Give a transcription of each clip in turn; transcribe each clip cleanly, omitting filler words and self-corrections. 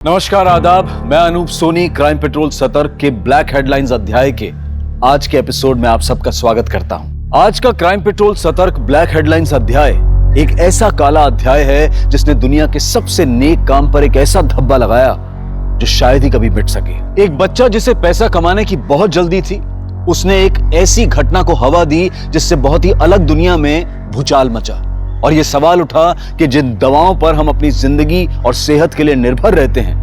नमस्कार आदाब, मैं अनूप सोनी क्राइम पेट्रोल सतर्क के ब्लैक हेडलाइंस अध्याय के आज के एपिसोड में आप सबका स्वागत करता हूं। आज का क्राइम पेट्रोल सतर्क ब्लैक हेडलाइंस अध्याय एक ऐसा काला अध्याय है जिसने दुनिया के सबसे नेक काम पर एक ऐसा धब्बा लगाया जो शायद ही कभी मिट सके। एक बच्चा जिसे पैसा कमाने की बहुत जल्दी थी, उसने एक ऐसी घटना को हवा दी जिससे बहुत ही अलग दुनिया में भूचाल मचा। और यह सवाल उठा कि जिन दवाओं पर हम अपनी जिंदगी और सेहत के लिए निर्भर रहते हैं,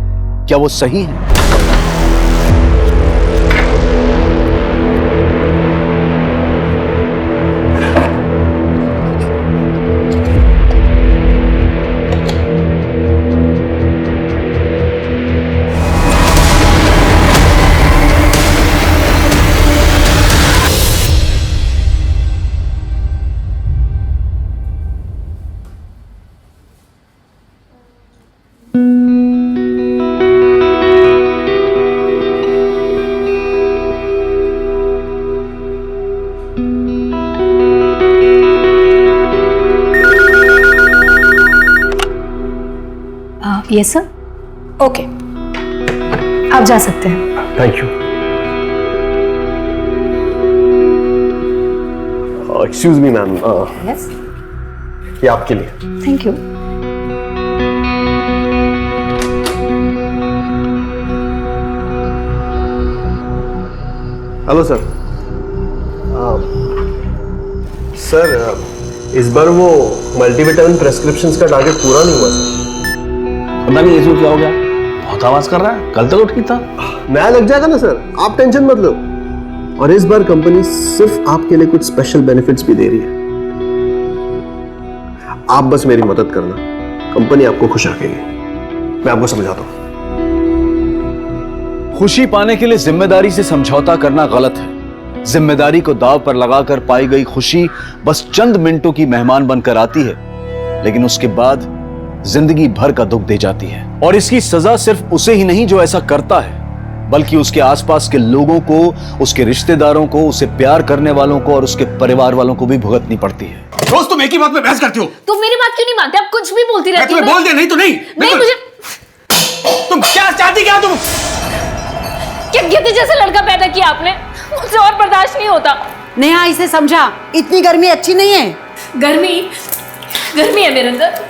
क्या वो सही हैं? यस सर, ओके, आप जा सकते हैं। Thank you. Excuse me ma'am, yes, ये आपके लिए। Thank you. Hello sir. Sir, इस बार वो मल्टीविटामिन प्रेस्क्रिप्शंस का टारगेट पूरा नहीं हुआ सर। पता नहीं इसको क्या हो गया, बहुत आवाज कर रहा है। कल तक तो ठीक था। नया लग जाएगा ना सर, आप टेंशन मत लो। और इस बार कंपनी सिर्फ आपके लिए कुछ स्पेशल बेनिफिट्स भी दे रही है। आप बस मेरी मदद करना, कंपनी आपको खुश रखेगी। मैं आपको समझाता हूं। खुशी पाने के लिए जिम्मेदारी से समझौता करना गलत है। जिम्मेदारी को दांव पर लगाकर पाई गई खुशी बस चंद मिनटों की मेहमान बनकर आती है, लेकिन उसके बाद जिंदगी भर का दुख दे जाती है। और इसकी सजा सिर्फ उसे ही नहीं जो ऐसा करता है, बल्कि उसके आसपास के लोगों को, उसके रिश्तेदारों को, उसे प्यार करने वालों को और उसके परिवार वालों को भी भुगतनी पड़ती है। रोज तुम एक ही बात पे बहस करती हो। तुम मेरी बात क्यों नहीं मानते? आप कुछ भी बोलती रहती हो। मैं तुम्हें बोल दिया नहीं तो नहीं। नहीं, मुझे तुम क्या चाहती, क्या तुम? क्या गिद्ध जैसा लड़का पैदा किया आपने? मुझसे और बर्दाश्त नहीं होता। नेहा, इसे समझा, इतनी गर्मी अच्छी नहीं है। गर्मी है मेरे अंदर।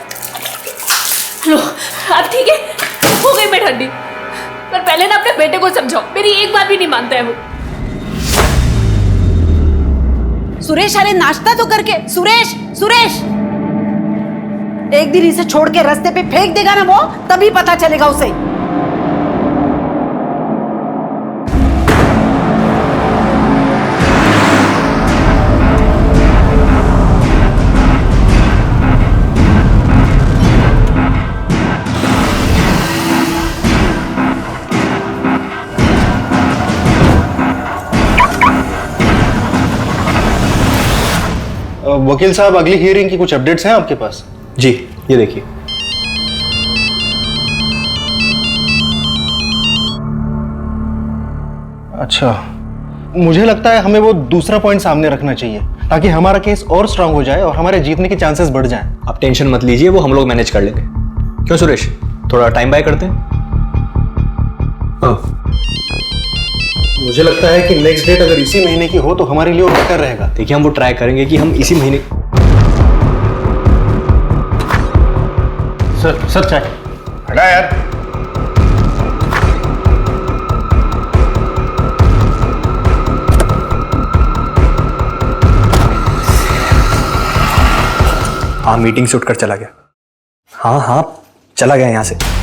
लो, अब ठीक है, हो गई मैं ठंडी। पर पहले ना अपने बेटे को समझाओ, मेरी एक बात भी नहीं मानता है वो। सुरेश, अरे नाश्ता तो करके। सुरेश, एक दिन इसे छोड़ के रास्ते पे फेंक देगा ना वो, तभी पता चलेगा उसे। वकील साहब, अगली हियरिंग की कुछ अपडेट्स हैं आपके पास? जी, ये देखिए। अच्छा, मुझे लगता है हमें वो दूसरा पॉइंट सामने रखना चाहिए ताकि हमारा केस और स्ट्रांग हो जाए और हमारे जीतने के चांसेस बढ़ जाएं। आप टेंशन मत लीजिए, वो हम लोग मैनेज कर लेंगे। क्यों सुरेश, थोड़ा टाइम बाय करते हैं? हाँ, मुझे लगता है कि नेक्स्ट डेट अगर इसी महीने की हो तो हमारे लिए और बेटर रहेगा। देखिए, हम वो ट्राई करेंगे कि हम इसी महीने। सर चाय। हटा यार। हाँ, मीटिंग से उठकर चला गया। हाँ, चला गया यहाँ से।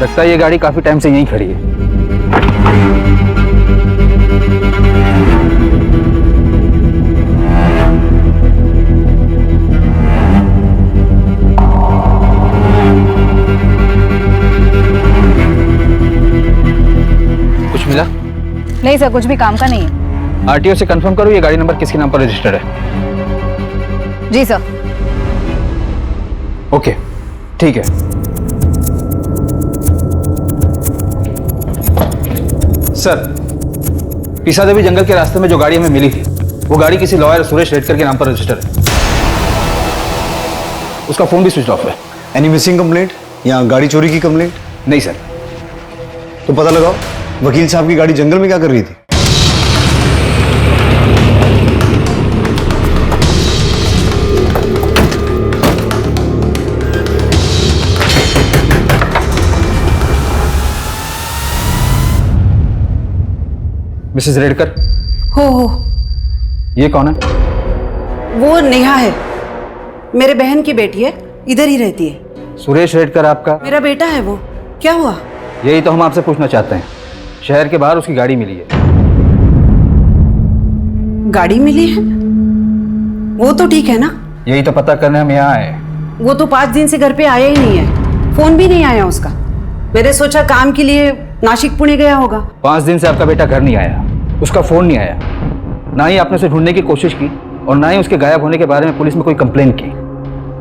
लगता है ये गाड़ी काफी टाइम से यहीं खड़ी है। कुछ मिला? नहीं सर, कुछ भी काम का नहीं है। आरटीओ से कंफर्म करो ये गाड़ी नंबर किसके नाम पर रजिस्टर्ड है। जी सर। ओके, ठीक है। सर, पिसा देवी जंगल के रास्ते में जो गाड़ी हमें मिली थी, वो गाड़ी किसी लॉयर सुरेश रेडकर के नाम पर रजिस्टर्ड है। उसका फोन भी स्विच ऑफ है। एनी मिसिंग कंप्लेंट या गाड़ी चोरी की कंप्लेंट? नहीं सर। तो पता लगाओ वकील साहब की गाड़ी जंगल में क्या कर रही थी। मिसेस रेडकर, हो ये कौन है? वो नेहा है, मेरे बहन की बेटी है, इधर ही रहती है। सुरेश रेडकर आपका? मेरा बेटा है वो। क्या हुआ? यही तो हम आपसे पूछना चाहते हैं। शहर के बाहर उसकी गाड़ी मिली है। गाड़ी मिली है? वो तो ठीक है ना? यही तो पता करने हम यहाँ आए। वो तो 5 दिन से घर पे आया ही नहीं है, फोन भी नहीं आया उसका। मैंने सोचा काम के लिए नासिक पुणे गया होगा। 5 दिन से आपका बेटा घर नहीं आया, उसका फोन नहीं आया, ना ही आपने उसे ढूंढने की कोशिश की और ना ही उसके गायब होने के बारे में पुलिस में कोई कंप्लेन की।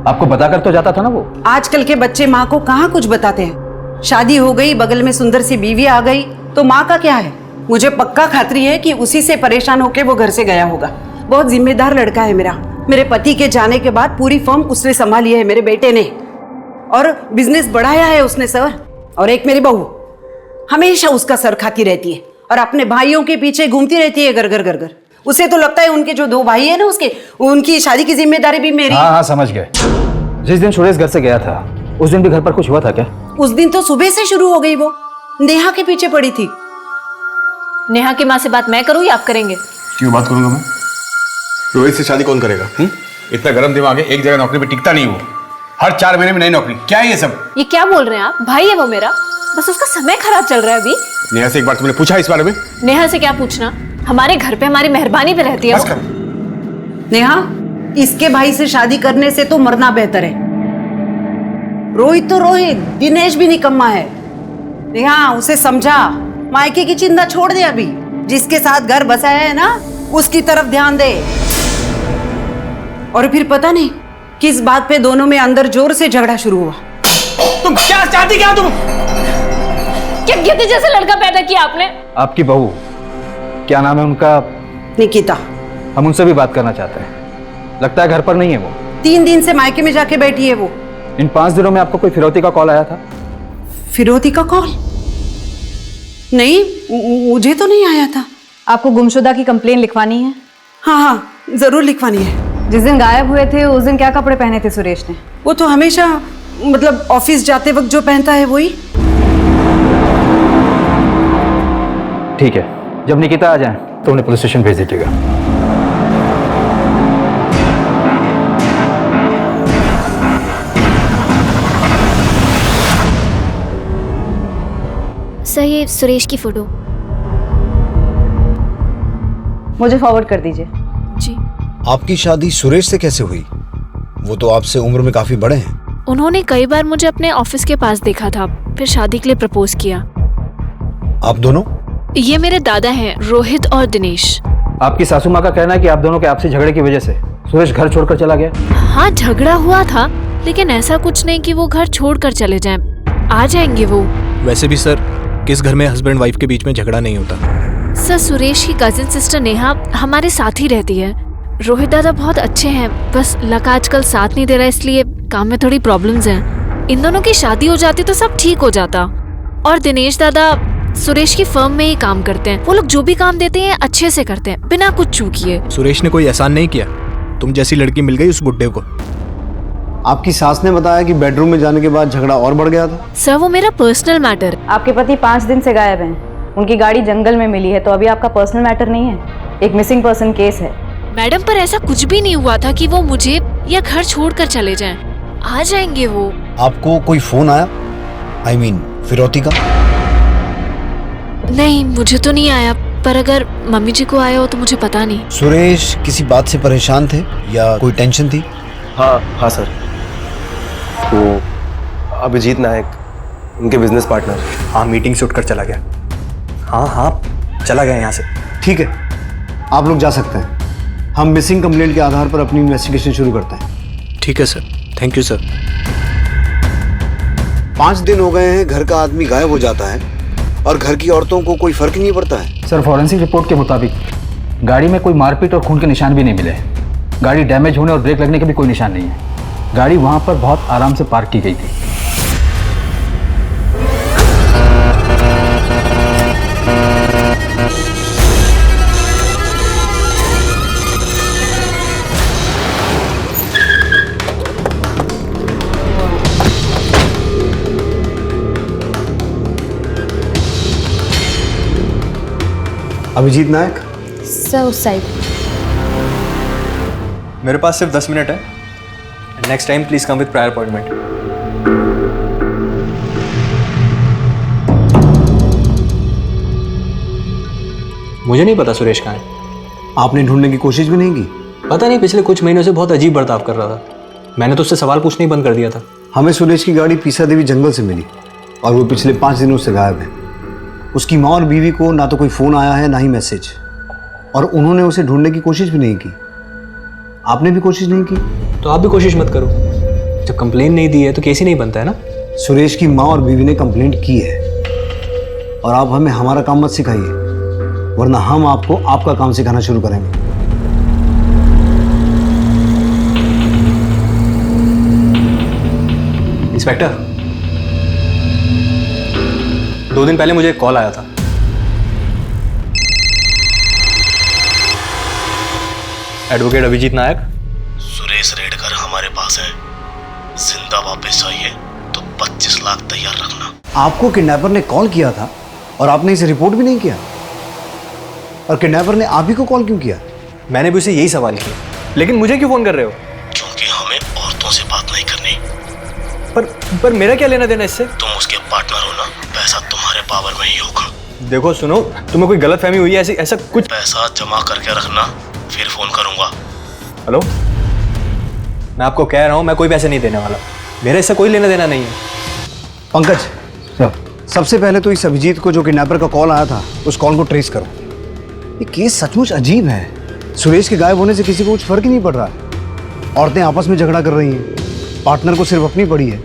आपको बताकर तो जाता था ना वो। आजकल के बच्चे माँ को कहाँ कुछ बताते हैं। शादी हो गई, बगल में सुंदर सी बीवी आ गई तो माँ का क्या है। मुझे पक्का खातरी है कि उसी से परेशान होकर वो घर से गया होगा। बहुत जिम्मेदार लड़का है मेरा। मेरे पति के जाने के बाद पूरी फर्म उसने संभाली है, मेरे बेटे ने, और बिजनेस बढ़ाया है उसने सर। और एक मेरी बहू हमेशा उसका सर खाती रहती है और अपने भाइयों के पीछे घूमती रहती है घर घर घर घर। उसे तो लगता है उनके जो 2 भाई है ना उसके, उनकी शादी की जिम्मेदारी भी मेरी। हाँ समझ गए। जिस दिन सुरेश घर से गया था उस दिन भी घर पर कुछ हुआ था क्या? उस दिन तो सुबह से शुरू हो गई, वो नेहा के पीछे पड़ी थी। नेहा की माँ से बात मैं करूँ या आप करेंगे? क्यों बात करूंगा मैं? रोहित से शादी कौन करेगा? इतना गर्म दिमाग है, एक जगह नौकरी पे टिकता नहीं वो। हर 4 महीने में नई नौकरी। क्या है ये सब? ये क्या बोल रहे हैं आप? भाई है वो मेरा, बस उसका समय खराब चल रहा है अभी। नेहा से एक बार तुमने पूछा इस बारे में? नेहा से क्या पूछना, हमारे घर पे हमारी मेहरबानी पे रहती है बस वो। कर। नेहा, इसके भाई से शादी करने से तो मरना बेहतर है। रोहित तो रोहित, दिनेश भी निकम्मा है। नेहा, उसे समझा, मायके की चिंता छोड़ दे। अभी जिसके साथ घर बसाया है ना, उसकी तरफ ध्यान दे। और फिर पता नहीं किस बात पे दोनों में अंदर जोर से झगड़ा शुरू हुआ। तुम क्या चाहती क्या? तुम क्या गिद्ध जैसा लड़का पैदा किया आपने? आपकी बहू, क्या नाम है उनका? निकिता। हम उनसे भी बात करना चाहते हैं। लगता है घर पर नहीं है वो। 3 दिन से मायके में जाके बैठी है वो। इन 5 दिनों में आपको कोई फिरौती का कॉल आया था? फिरौती का कॉल? नहीं, मुझे तो नहीं आया था। आपको गुमशुदा की कंप्लेन लिखवानी है? हाँ, जरूर लिखवानी है। जिस दिन गायब हुए थे उस दिन क्या कपड़े पहने थे सुरेश ने? वो तो हमेशा, मतलब ऑफिस जाते वक्त जो पहनता है वही। ठीक है, जब निकिता आ जाए तो उन्हें पुलिस स्टेशन भेज दीजिएगा। सर, ये सुरेश की फोटो मुझे फॉरवर्ड कर दीजिए। जी। आपकी शादी सुरेश से कैसे हुई? वो तो आपसे उम्र में काफी बड़े हैं। उन्होंने कई बार मुझे अपने ऑफिस के पास देखा था, फिर शादी के लिए प्रपोज किया। आप दोनों? ये मेरे दादा हैं, रोहित और दिनेश। आपकी सासू माँ का कहना है कि आप दोनों के आपसी झगड़े की वजह से सुरेश घर छोड़कर चला गया। हाँ, झगड़ा हुआ था, लेकिन ऐसा कुछ नहीं कि वो घर छोड़कर चले जाएं। आ जाएंगे वो। वैसे भी सर, किस घर में हस्बैंड वाइफ के बीच में झगड़ा नहीं होता। सर, सुरेश की कजिन सिस्टर नेहा हमारे साथ ही रहती है। रोहित दादा बहुत अच्छे हैं, बस लक आजकल साथ नहीं दे रहा, इसलिए काम में थोड़ी प्रॉब्लम्स हैं। इन दोनों की शादी हो जाती तो सब ठीक हो जाता। और दिनेश दादा सुरेश की फर्म में ही काम करते हैं। वो लोग जो भी काम देते हैं अच्छे से करते हैं, बिना कुछ चूकिए। सुरेश ने कोई एहसान नहीं किया? तुम जैसी लड़की मिल गई उस बुड्ढे को। आपकी सास ने बताया कि बेडरूम में जाने के बाद झगड़ा और बढ़ गया था। सर, वो मेरा पर्सनल मैटर। आपके पति 5 दिन से गायब हैं। उनकी गाड़ी जंगल में मिली है, तो अभी आपका पर्सनल मैटर नहीं है, एक मिसिंग पर्सन केस है। मैडम, पर ऐसा कुछ भी नहीं हुआ था कि वो मुझे या घर छोड़कर चले जाएं। आ जाएंगे वो। आपको कोई फोन आया? I mean, फिरौती का? नहीं, मुझे तो नहीं आया, पर अगर मम्मी जी को आया हो तो मुझे पता नहीं। सुरेश किसी बात से परेशान थे या कोई टेंशन थी? हाँ सर, वो अभिजीत नायक, उनके बिजनेस पार्टनर। हाँ, मीटिंग से उठकर चला गया। हाँ चला गया यहाँ से। ठीक है, आप लोग जा सकते हैं। हम मिसिंग कंप्लेंट के आधार पर अपनी इन्वेस्टिगेशन शुरू करते हैं। ठीक है सर, थैंक यू सर। 5 दिन हो गए हैं घर का आदमी गायब हो जाता है और घर की औरतों को कोई फर्क नहीं पड़ता है। सर, फॉरेंसिक रिपोर्ट के मुताबिक गाड़ी में कोई मारपीट और खून के निशान भी नहीं मिले। गाड़ी डैमेज होने और ब्रेक लगने के भी कोई निशान नहीं है। गाड़ी वहां पर बहुत आराम से पार्क की गई थी। अभिजीत नायक सर उस साइड। मेरे पास सिर्फ 10 मिनट है। Next time please come with prior appointment. मुझे नहीं पता सुरेश कहाँ है। आपने ढूंढने की कोशिश भी नहीं की? पता नहीं, पिछले कुछ महीनों से बहुत अजीब बर्ताव कर रहा था। मैंने तो उससे सवाल पूछना ही बंद कर दिया था। हमें सुरेश की गाड़ी पीसा देवी जंगल से मिली और वो पिछले 5 दिनों से गायब है। उसकी माँ और बीवी को ना तो कोई फ़ोन आया है ना ही मैसेज, और उन्होंने उसे ढूंढने की कोशिश भी नहीं की। आपने भी कोशिश नहीं की? तो आप भी कोशिश मत करो। जब कंप्लेन नहीं दी है तो केस ही नहीं बनता है ना। सुरेश की माँ और बीवी ने कंप्लेंट की है और आप हमें हमारा काम मत सिखाइए, वरना हम आपको आपका काम सिखाना शुरू करेंगे। इंस्पेक्टर, 2 दिन पहले मुझे एक कॉल आया था। एडवोकेट अभिजीत नायक। सुरेश रेडकर हमारे पास है, जिंदा वापस आइए तो 25 लाख तैयार रखना। आपको किडनैपर ने कॉल किया था और आपने इसे रिपोर्ट भी नहीं किया, और किडनैपर ने आप ही को कॉल क्यों किया? मैंने भी उसे यही सवाल किया, लेकिन मुझे क्यों फोन कर रहे हो? क्योंकि हमें औरतों से बात नहीं करनी। पर मेरा क्या लेना देना इससे? तुम उसके पार्टनर हो ना, पैसा तुम्हारे पावर में ही होगा। देखो सुनो, तुम्हें कोई गलतफहमी हुई है ऐसा कुछ? पैसा जमा करके रखना, फिर फोन करूंगा। हेलो, मैं आपको कह रहा हूं, मैं कोई पैसे नहीं देने वाला। मेरे इससे कोई लेना देना नहीं है। पंकज सर, सबसे पहले तो इस अभिजीत को जो किडनैपर का कॉल आया था उस कॉल को ट्रेस करो। ये केस सचमुच अजीब है। सुरेश के गायब होने से किसी को कुछ फर्क ही नहीं पड़ रहा है। औरतें आपस में झगड़ा कर रही हैं, पार्टनर को सिर्फ अपनी पड़ी है।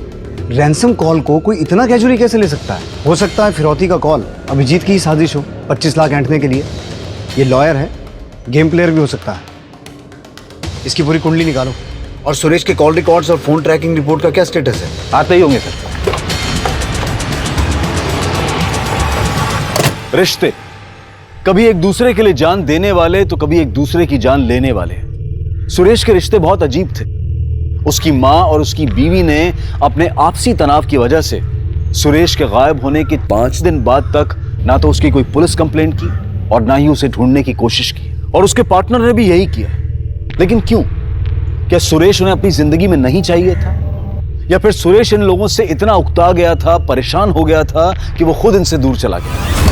रैंसम कॉल को कोई इतना कैजुअली कैसे ले सकता है? हो सकता है फिरौती का कॉल अभिजीत की ही साजिश हो, 25 लाख ऐंठने के लिए। ये लॉयर है, गेम प्लेयर भी हो सकता है। इसकी पूरी कुंडली निकालो। और सुरेश के कॉल रिकॉर्ड्स और फोन ट्रैकिंग रिपोर्ट का क्या स्टेटस है? आते ही होंगे सर। रिश्ते कभी एक दूसरे के लिए जान देने वाले तो कभी एक दूसरे की जान लेने वाले। सुरेश के रिश्ते बहुत अजीब थे। उसकी मां और उसकी बीवी ने अपने आपसी तनाव की वजह से सुरेश के गायब होने के 5 दिन बाद तक ना तो उसकी कोई पुलिस कंप्लेंट की और ना ही उसे ढूंढने की कोशिश की, और उसके पार्टनर ने भी यही किया। लेकिन क्यों? क्या सुरेश उन्हें अपनी जिंदगी में नहीं चाहिए था, या फिर सुरेश इन लोगों से इतना उकता गया था, परेशान हो गया था कि वो खुद इनसे दूर चला गया?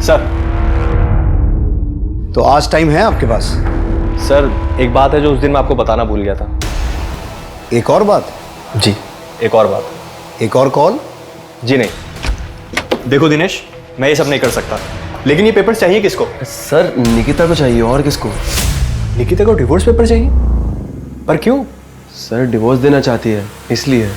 सर, तो आज टाइम है आपके पास? सर एक बात है जो उस दिन मैं आपको बताना भूल गया था। एक और बात? जी, एक और बात। एक और कॉल? जी नहीं। देखो दिनेश, मैं ये सब नहीं कर सकता, लेकिन ये पेपर चाहिए किसको? सर निकिता को चाहिए, और किसको? निकिता को डिवोर्स पेपर चाहिए? पर क्यों? सर डिवोर्स देना चाहती है इसलिए,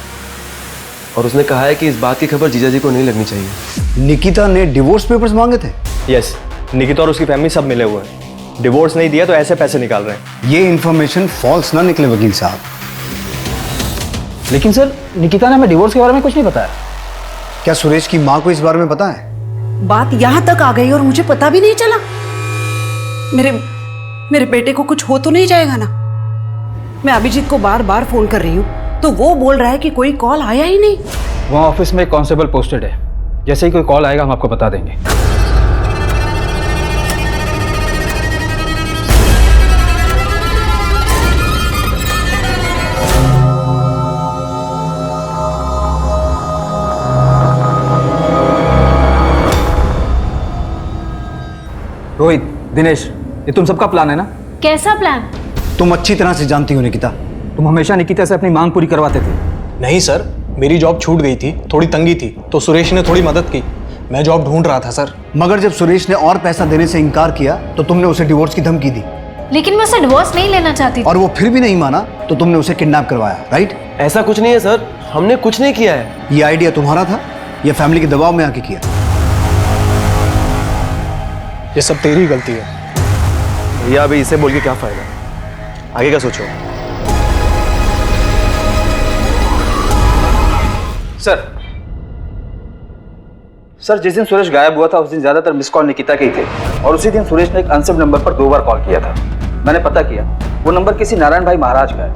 और उसने कहा है कि इस बात की खबर जीजा जी को नहीं लगनी चाहिए। निकिता ने डिवोर्स पेपर्स मांगे थे? यस, निकिता और उसकी फैमिली सब मिले हुए हैं। डिवोर्स नहीं दिया तो ऐसे पैसे निकाल रहे हैं। ये इन्फॉर्मेशन फॉल्स ना निकले वकील साहब। लेकिन सर, निकिता ने हमें डिवोर्स के बारे में कुछ नहीं बताया। क्या सुरेश की माँ को इस बारे में पता है? बात यहाँ तक आ गई और मुझे पता भी नहीं चला। मेरे बेटे को कुछ हो तो नहीं जाएगा ना? मैं अभिजीत को बार बार फोन कर रही हूँ तो वो बोल रहा है कि कोई कॉल आया ही नहीं। वहाँ ऑफिस में एक कांस्टेबल पोस्टेड है, जैसे ही कोई कॉल आएगा हम आपको बता देंगे। दिनेश, ये तुम सबका प्लान है ना? कैसा प्लान? तुम अच्छी तरह से जानती हो निकिता। तुम हमेशा निकिता से अपनी मांग पूरी करवाते थे। नहीं सर, मेरी जॉब छूट गई थी, थोड़ी तंगी थी, तो सुरेश ने थोड़ी मदद की। मैं जॉब ढूंढ रहा था सर। मगर जब सुरेश ने और पैसा देने से इनकार किया तो तुमने उसे डिवोर्स की धमकी दी। लेकिन मैं उसे डिवोर्स नहीं लेना चाहती थी। और वो फिर भी नहीं माना तो तुमने उसे किडनैप करवाया, राइट? ऐसा कुछ नहीं है सर, हमने कुछ नहीं किया है। ये आइडिया तुम्हारा था या फैमिली के दबाव में आके किया? ये सब तेरी गलती है। भैया अभी इसे बोल के क्या फायदा, आगे का सोचो। सर, जिस दिन सुरेश गायब हुआ था उस दिन ज्यादातर मिस कॉल निकिता के ही थे, और उसी दिन सुरेश ने एक अनसेव नंबर पर 2 बार कॉल किया था। मैंने पता किया, वो नंबर किसी नारायण भाई महाराज का है।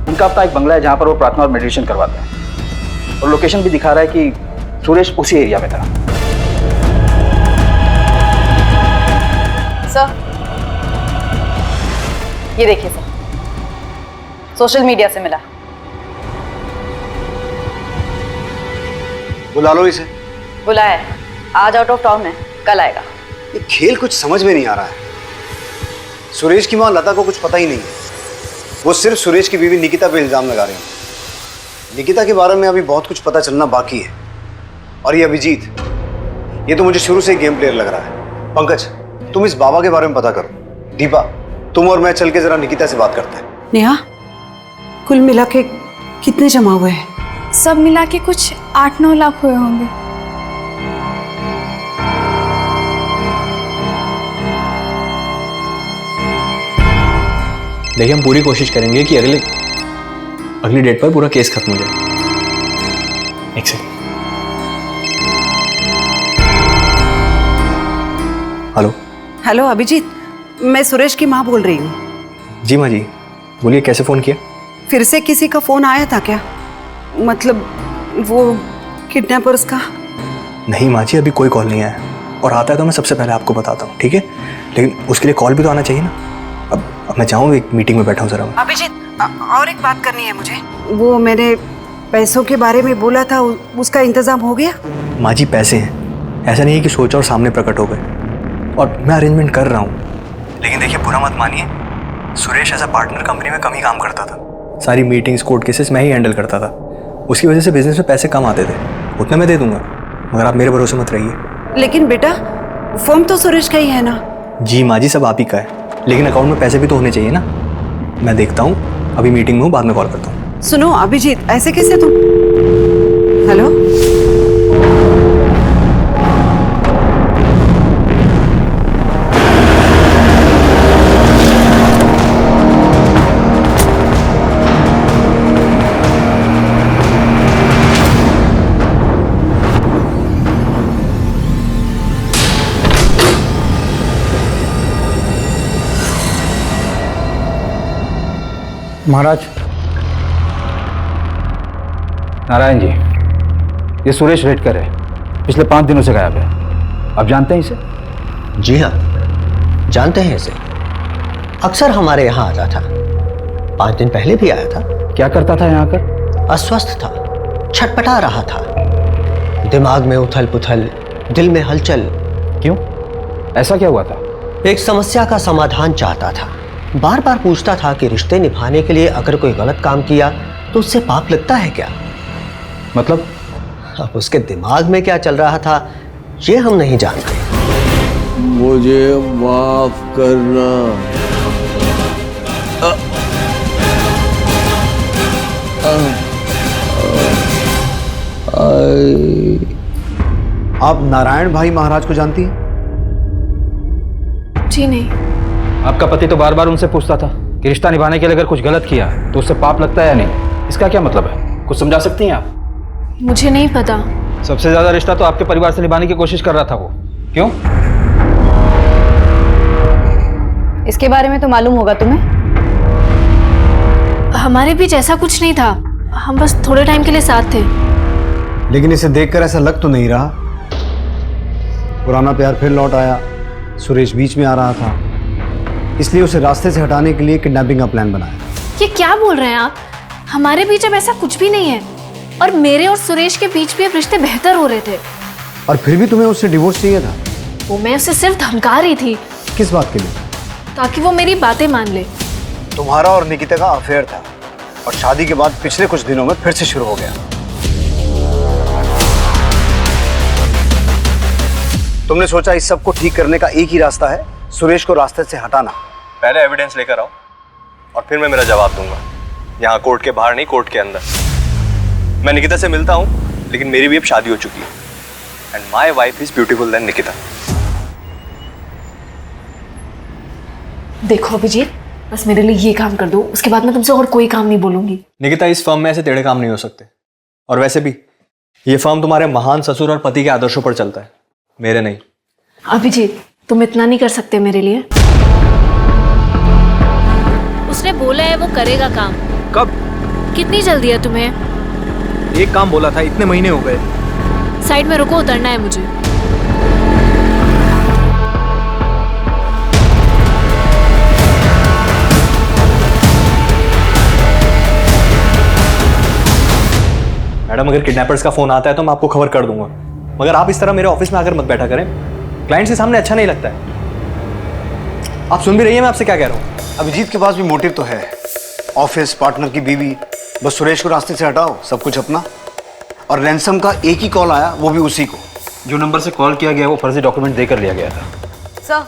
उनका अपना एक बंगला है जहाँ पर वो प्रार्थना और मेडिटेशन करवाते हैं, और लोकेशन भी दिखा रहा है कि सुरेश उसी एरिया में था। सर, ये देखिए सर, सोशल मीडिया से मिला। बुला लो इसे। बुलाया है, आज आउट ऑफ टाउन है, कल आएगा। ये खेल कुछ समझ में नहीं आ रहा है। सुरेश की मां लता को कुछ पता ही नहीं है। वो सिर्फ सुरेश की बीवी निकिता पे इल्जाम लगा रही है। निकिता के बारे में अभी बहुत कुछ पता चलना बाकी है। और ये अभिजीत, ये तो मुझे शुरू से ही गेम प्लेयर लग रहा है। पंकज, तुम इस बाबा के बारे में पता करो। दीपा, तुम और मैं चल के जरा निकिता से बात करते हैं। नेहा, कुल मिला के कितने जमा हुए हैं? सब मिला के कुछ 8-9 लाख हुए होंगे। देखिए, हम पूरी कोशिश करेंगे कि अगली डेट पर पूरा केस खत्म हो जाए। एक सेकंड। हेलो। हेलो अभिजीत, मैं सुरेश की माँ बोल रही हूँ। जी माँ जी, बोलिए, कैसे फ़ोन किया? फिर से किसी का फ़ोन आया था क्या? मतलब वो किडनैपर्स का? नहीं माँ जी, अभी कोई कॉल नहीं आया, और आता है तो मैं सबसे पहले आपको बताता हूँ, ठीक है? लेकिन उसके लिए कॉल भी तो आना चाहिए ना। अब मैं चाहूँ, एक मीटिंग में बैठा हूँ जरा। अभिजीत, और एक बात करनी है मुझे। वो मैंने पैसों के बारे में बोला था, उसका इंतजाम हो गया? माँ जी, पैसे हैं, ऐसा नहीं है कि सोचा और सामने प्रकट हो गए, और मैं अरेंजमेंट कर रहा हूँ। लेकिन देखिए, बुरा मत मानिए, Suresh as a partner company में कम ही काम करता था। सारी मीटिंग्स, कोर्ट केसेस मैं ही हैंडल करता था। उसकी वजह से बिजनेस में पैसे कम आते थे। उतना मैं दे दूंगा, मगर आप मेरे भरोसे मत रहिए। लेकिन बेटा, फर्म तो सुरेश का ही है ना? जी माँ जी, सब आप ही का है, लेकिन अकाउंट में पैसे भी तो होने चाहिए ना। मैं देखता हूँ, अभी मीटिंग में हूँ, बाद में कॉल करता हूँ। सुनो अभिजीत, ऐसे कैसे तुम? हेलो। महाराज। नारायण जी, ये सुरेश रेडकर है, पिछले 5 दिनों से गायब है। आप जानते हैं इसे? जी हाँ, जानते हैं इसे। अक्सर हमारे यहाँ आता था, 5 दिन पहले भी आया था। क्या करता था यहाँ आकर? अस्वस्थ था, छटपटा रहा था, दिमाग में उथल पुथल, दिल में हलचल। क्यों, ऐसा क्या हुआ था? एक समस्या का समाधान चाहता था। बार बार पूछता था कि रिश्ते निभाने के लिए अगर कोई गलत काम किया तो उससे पाप लगता है क्या? मतलब? अब उसके दिमाग में क्या चल रहा था ये हम नहीं जानते। मुझे माफ करना। आप नारायण भाई महाराज को जानती हैं? जी नहीं। आपका पति तो बार बार उनसे पूछता था कि रिश्ता निभाने के लिए अगर कुछ गलत किया तो उससे पाप लगता है या नहीं। इसका क्या मतलब है, कुछ समझा सकती हैं आप? मुझे नहीं पता। सबसे ज्यादा रिश्ता तो आपके परिवार से निभाने की कोशिश कर रहा था वो। क्यों? इसके बारे में तो मालूम होगा तुम्हें। हमारे बीच ऐसा कुछ नहीं था, हम बस थोड़े टाइम के लिए साथ थे। लेकिन इसे देखकर ऐसा लग तो नहीं रहा। पुराना प्यार फिर लौट आया, सुरेश बीच में आ रहा था, इसलिए उसे रास्ते से हटाने के लिए किडनैपिंग का प्लान बनाया। ये क्या बोल रहे हैं आप? हमारे बीच अब ऐसा कुछ भी नहीं है, और मेरे और सुरेश के बीच भी अब रिश्ते बेहतर हो रहे थे। और फिर भी तुम्हें उससे डिवोर्स चाहिए था? वो मैं उसे सिर्फ धमका रही थी, किस बात के लिए? ताकि वो मेरी बातें मान ले। तुम्हारा और निकिता का अफेयर था और शादी के बाद पिछले कुछ दिनों में फिर से शुरू हो गया। तुमने सोचा इस सब को ठीक करने का एक ही रास्ता है, सुरेश को रास्ते से हटाना। पहले एविडेंस लेकर आओ और फिर मैं मेरा जवाब दूंगा। यहाँ कोर्ट के बाहर नहीं, कोर्ट के अंदर। मैं निकिता से मिलता हूँ, लेकिन मेरी भी अब शादी हो चुकी है। And my wife is beautiful then Nikita. देखो अभिजीत, बस मेरे लिए ये काम कर दो, उसके बाद मैं तुमसे और कोई काम नहीं बोलूंगी। निकिता, इस फर्म में ऐसे टेढ़े काम नहीं हो सकते। और वैसे भी ये फर्म तुम्हारे महान ससुर और पति के आदर्शों पर चलता है, मेरे नहीं। अभिजीत, तुम इतना नहीं कर सकते मेरे लिए? उसने बोला है वो करेगा काम। कब? कितनी जल्दी है तुम्हें? एक काम बोला था, इतने महीने हो गए। साइड में रुको, उतरना है मुझे। मैडम, अगर किडनैपर्स का फोन आता है तो मैं आपको खबर कर दूंगा, मगर आप इस तरह मेरे ऑफिस में आकर मत बैठा करें। क्लाइंट के सामने अच्छा नहीं लगता है। आप सुन भी रही हैं मैं आपसे क्या कह रहा हूँ? अभिजीत के पास भी मोटिव तो है, ऑफिस, पार्टनर की बीवी। बस सुरेश को रास्ते से हटाओ, सब कुछ अपना। और रैंसम का एक ही कॉल आया, वो भी उसी को। जो नंबर से कॉल किया गया वो फर्जी डॉक्यूमेंट देकर लिया गया था। सर,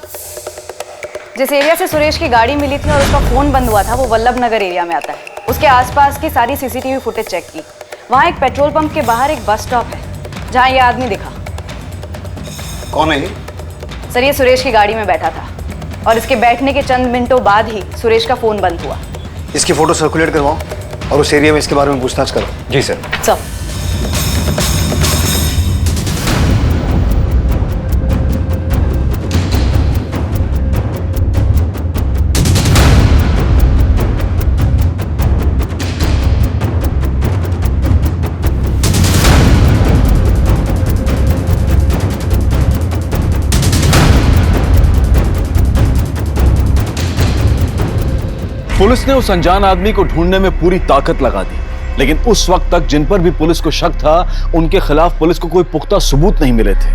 जिस एरिया से सुरेश की गाड़ी मिली थी और उसका फोन बंद हुआ था वो वल्लभ नगर एरिया में आता है। उसके आसपास की सारी सीसीटीवी फुटेज चेक की। वहाँ एक पेट्रोल पंप के बाहर एक बस स्टॉप है जहाँ ये आदमी दिखा। कौन है ये? सर, ये सुरेश की गाड़ी में बैठा था और इसके बैठने के चंद मिनटों बाद ही सुरेश का फोन बंद हुआ। इसकी फोटो सर्कुलेट करवाओ और उस एरिया में इसके बारे में पूछताछ करो। जी सर। सर, पुलिस ने उस अनजान आदमी को ढूंढने में पूरी ताकत लगा दी, लेकिन उस वक्त तक जिन पर भी पुलिस को शक था उनके खिलाफ पुलिस को कोई पुख्ता सबूत नहीं मिले थे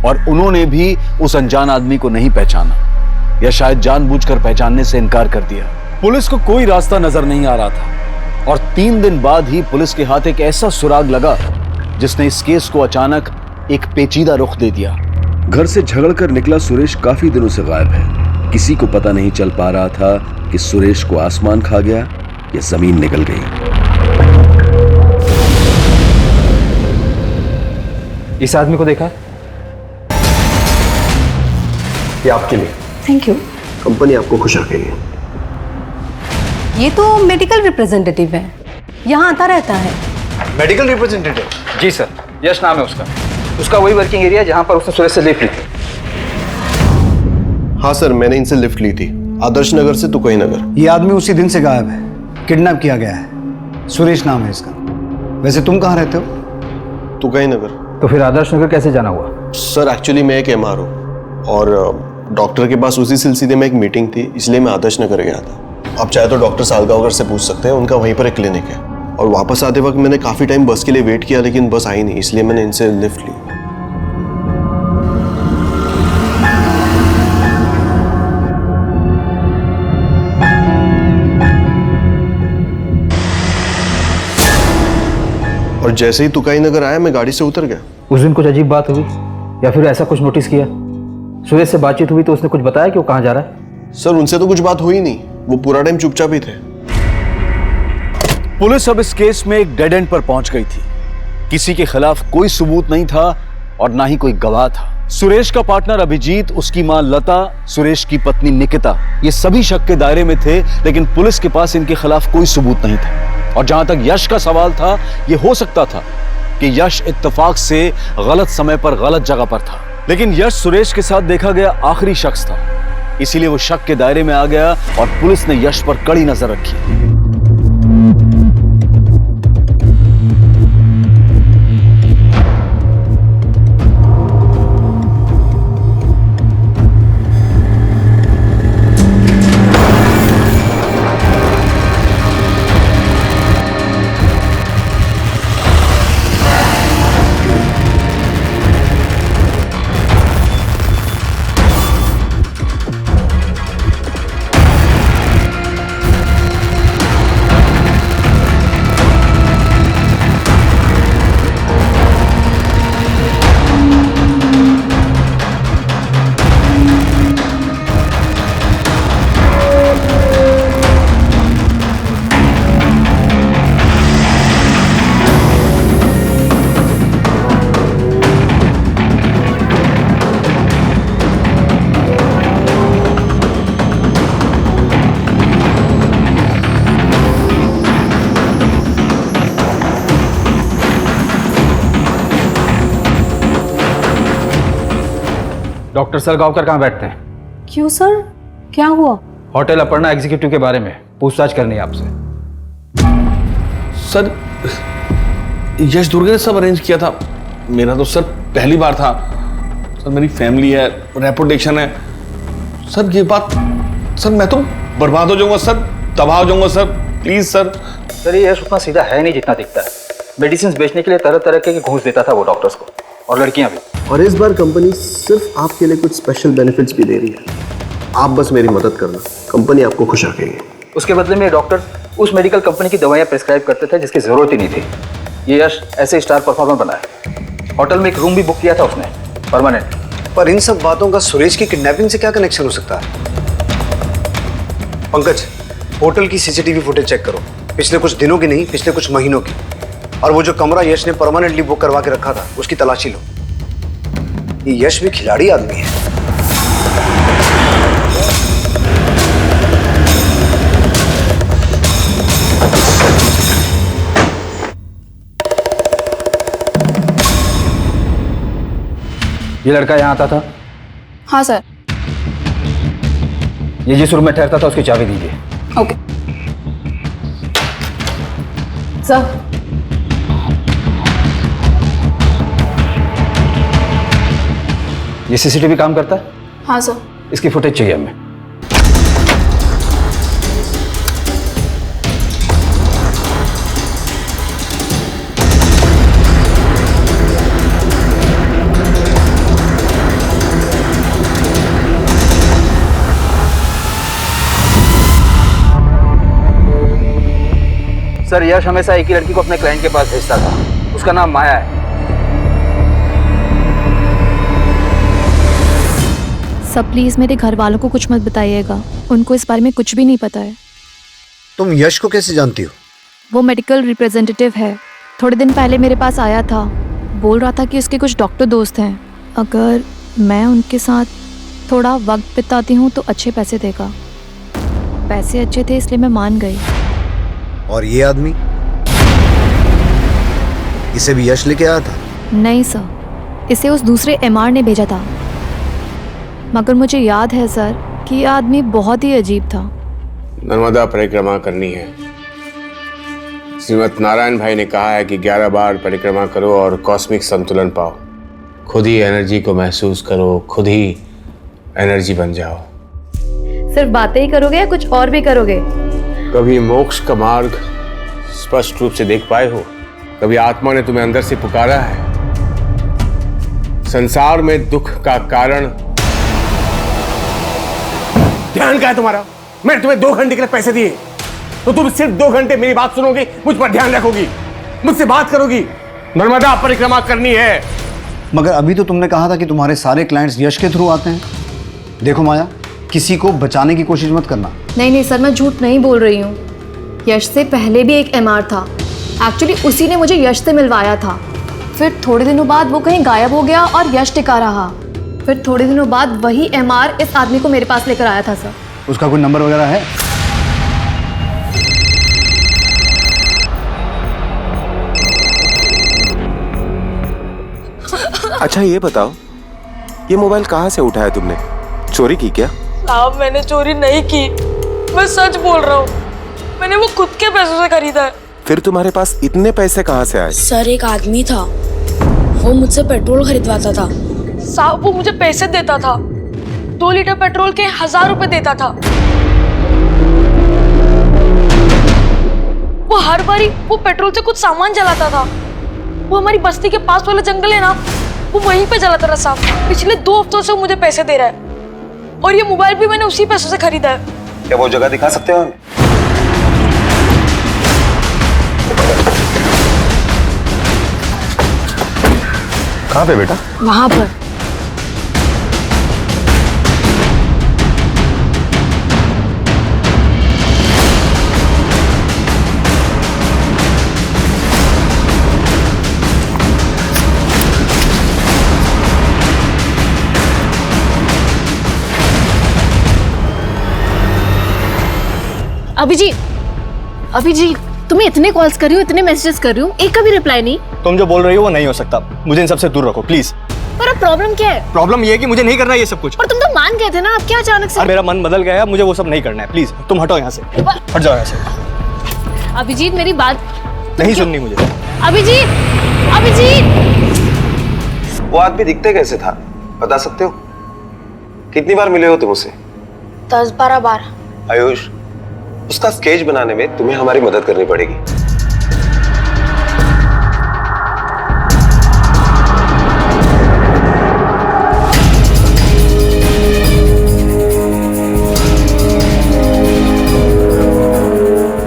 और उन्होंने भी उस अनजान आदमी को नहीं पहचाना या शायद जानबूझकर पहचानने से इनकार कर दिया। पुलिस को कोई रास्ता नजर नहीं आ रहा था और 3 दिन बाद ही पुलिस के हाथ एक ऐसा सुराग लगा जिसने इस केस को अचानक एक पेचीदा रुख दे दिया। घर से झगड़कर निकला सुरेश काफी दिनों से गायब है। किसी को पता नहीं चल पा रहा था कि सुरेश को आसमान खा गया या जमीन निकल गई। इस आदमी को देखा? ये आपके लिए। Thank you. कंपनी आपको खुश रखेगी। ये तो मेडिकल रिप्रेजेंटेटिव है, यहाँ आता रहता है। Medical representative? जी सर, यश नाम है उसका। उसका वही वर्किंग एरिया जहां पर उसने सुरेश से लिफ्ट ली थी। हाँ सर, मैंने इनसे लिफ्ट ली थी, आदर्श नगर से तुकई नगर। ये आदमी उसी दिन से गायब है, किडनैप किया गया है। सुरेश नाम है इसका। वैसे तुम कहाँ रहते हो? तुकई नगर। तो फिर आदर्श नगर कैसे जाना हुआ? सर एक्चुअली मैं एक MR हूँ और डॉक्टर के पास उसी सिलसिले में एक मीटिंग थी, इसलिए मैं आदर्श नगर गया था। आप चाहे तो डॉक्टर सालगावकर से पूछ सकते हैं, उनका वहीं पर एक क्लिनिक है। और वापस आते वक्त मैंने काफ़ी टाइम बस के लिए वेट किया, लेकिन बस आई नहीं, इसलिए मैंने इनसे लिफ्ट ली। और जैसे ही तुकाई नगर आया मैं गाड़ी से उतर गया। उस दिन कुछ अजीब बात हुई या फिर ऐसा कुछ नोटिस किया? सुरेश से बातचीत हुई तो उसने कुछ बताया कि वो कहाँ जा रहा है? सर उनसे तो कुछ बात हुई नहीं, वो पूरा टाइम चुपचाप ही थे। पुलिस अब इस केस में एक डेड एंड पर पहुंच गई थी। किसी के खिलाफ कोई सबूत नहीं था और ना ही कोई गवाह था। सुरेश का पार्टनर अभिजीत, उसकी मां लता, सुरेश की पत्नी निकिता, ये सभी शक के दायरे में थे, लेकिन पुलिस के पास इनके खिलाफ कोई सबूत नहीं था। और जहां तक यश का सवाल था, यह हो सकता था कि यश इत्तेफाक से गलत समय पर गलत जगह पर था, लेकिन यश सुरेश के साथ देखा गया आखिरी शख्स था, इसीलिए वो शक के दायरे में आ गया और पुलिस ने यश पर कड़ी नजर रखी। डॉक्टर सरगावकर कहाँ बैठते हैं? क्यों सर, क्या हुआ? होटल अपर्णा एग्जीक्यूटिव के बारे में पूछताछ करनी है आपसे। सर यश दुर्गे ने सब अरेंज किया था, मेरा तो सर पहली बार था। सर मेरी फैमिली है, रेपुटेशन है। सर ये बात, सर मैं तो बर्बाद हो जाऊंगा सर, तबाह हो जाऊंगा सर, प्लीज सर। सर ये यश उतना सीधा है नहीं जितना दिखता है। मेडिसिन बेचने के लिए तरह तरह के घूस देता था वो डॉक्टर्स को, और लड़कियां भी। और इस बार कंपनी सिर्फ आपके लिए कुछ स्पेशल बेनिफिट्स भी दे रही है। आप बस मेरी मदद करना, कंपनी आपको खुश रखेगी। उसके बदले में डॉक्टर उस मेडिकल कंपनी की दवाइयां प्रिस्क्राइब करते थे जिसकी जरूरत ही नहीं थी। ये यश ऐसे स्टार परफॉर्मर बना है। होटल में एक रूम भी बुक किया था उसने, परमानेंट। पर इन सब बातों का सुरेश की किडनैपिंग से क्या कनेक्शन हो सकता है? पंकज, होटल की सीसीटीवी फुटेज चेक करो, पिछले कुछ दिनों की नहीं, पिछले कुछ महीनों की। और वो जो कमरा यश ने परमानेंटली बुक करवा के रखा था, उसकी तलाशी लो। ये यश भी खिलाड़ी आदमी है। ये लड़का यहाँ आता था? हाँ सर। ये जिस रूम में ठहरता था उसकी चाबी दीजिए। Okay sir. ये सीसीटीवी काम करता है? हाँ सर। इसकी फुटेज चाहिए हमें। सर यश हमेशा एक ही लड़की को अपने क्लाइंट के पास भेजता था, उसका नाम माया है। सब प्लीज मेरे घर वालों को कुछ मत बताइएगा, उनको इस बारे में कुछ भी नहीं पता है। तुम यश को कैसे जानती हो? वो मेडिकल रिप्रेजेंटेटिव है, थोड़े दिन पहले मेरे पास आया था, बोल रहा था कि उसके कुछ डॉक्टर दोस्त हैं, अगर मैं उनके साथ थोड़ा वक्त बिताती हूँ तो अच्छे पैसे देगा। पैसे अच्छे थे इसलिए मैं मान गई। और ये आदमी, इसे भी यश लेके आया था? नहीं सर, इसे उस दूसरे एमआर ने भेजा था, मगर मुझे याद है सर कि ये आदमी बहुत ही अजीब था। नर्मदा परिक्रमा करनी है। श्रीमद नारायण भाई ने कहा है कि 11 बार परिक्रमा करो और कॉस्मिक संतुलन पाओ। खुद ही एनर्जी को महसूस करो, खुद ही एनर्जी बन जाओ। सिर्फ बातें ही करोगे या कुछ और भी करोगे? कभी मोक्ष का मार्ग स्पष्ट रूप से देख पाए हो? कभी आत्मा ने तुम्हें अंदर से पुकारा है? संसार में दुख का कारण ध्यान क्या है तुम्हारा? मैंने तुम्हें 2 घंटे के लिए पैसे दिए, तो तुम सिर्फ 2 घंटे मेरी बात सुनोगी, मुझ पर ध्यान रखोगी, मुझसे बात करोगी। नर्मदा परिक्रमा करनी है। मगर अभी तो तुमने कहा था कि तुम्हारे सारे क्लाइंट्स यश के थ्रू आते हैं। देखो माया, किसी को बचाने की कोशिश मत करना। नहीं सर, मैं झूठ नहीं बोल रही हूँ। यश से पहले भी एक एमआर था, एक्चुअली उसी ने मुझे यश से मिलवाया था। फिर थोड़े दिनों बाद वो कहीं गायब हो गया और यश टिका रहा। फिर थोड़े दिनों बाद वही एमआर इस आदमी को मेरे पास लेकर आया था सर। उसका कोई नंबर वगैरह है? अच्छा ये बताओ, ये मोबाइल कहाँ से उठाया तुमने? चोरी की क्या? साहब मैंने चोरी नहीं की, मैं सच बोल रहा हूँ। मैंने वो खुद के पैसों से खरीदा है। फिर तुम्हारे पास इतने पैसे कहाँ से आए? सर एक आदमी था, वो मुझसे पेट्रोल खरीदवाता था। साहब वो मुझे पैसे देता था, 2 लीटर पेट्रोल के 1000 रुपए देता था। वो हर बारी वो पेट्रोल से कुछ सामान जलाता था। वो हमारी बस्ती के पास वाला जंगल है ना, वो वहीं पे जलाता रहा साहब। पिछले 2 हफ्तों से वो मुझे पैसे दे रहा है, और ये मोबाइल भी मैंने उसी पैसों से खरीदा है। क्या वो जगह दिखा सकते हो? कहाँ पे बेटा? वहां पर। अभिजीत, तुम्हें इतने कॉल्स कर रही हूँ, इतने मैसेजेस कर रही हूँ, एक का भी रिप्लाई नहीं। तुम जो बोल रही हो वो नहीं हो सकता, मुझे इन सबसे दूर रखो प्लीज। पर अब प्रॉब्लम क्या है? प्रॉब्लम ये है कि मुझे नहीं करना ये सब कुछ। पर तुम तो मान गए थे ना, अब क्या अचानक से? मेरा मन बदल गया है, मुझे वो सब नहीं करना है। प्लीज तुम हटो यहाँ से, हट जाओ यहाँ से। अभिजीत मेरी बात नहीं सुननी मुझे। अभिजीत, अभिजीत! वो आदमी दिखते कैसे था बता सकते हो? कितनी बार मिले हो तुम उससे? 10-12 बार। आयुष, उसका स्केच बनाने में तुम्हें हमारी मदद करनी पड़ेगी।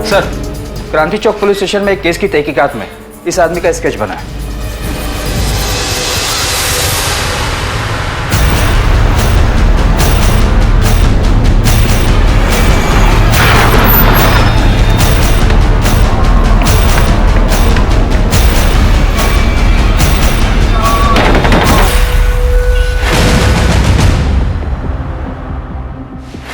सर, क्रांति चौक पुलिस स्टेशन में एक केस की तहकीकात में इस आदमी का स्केच बना है।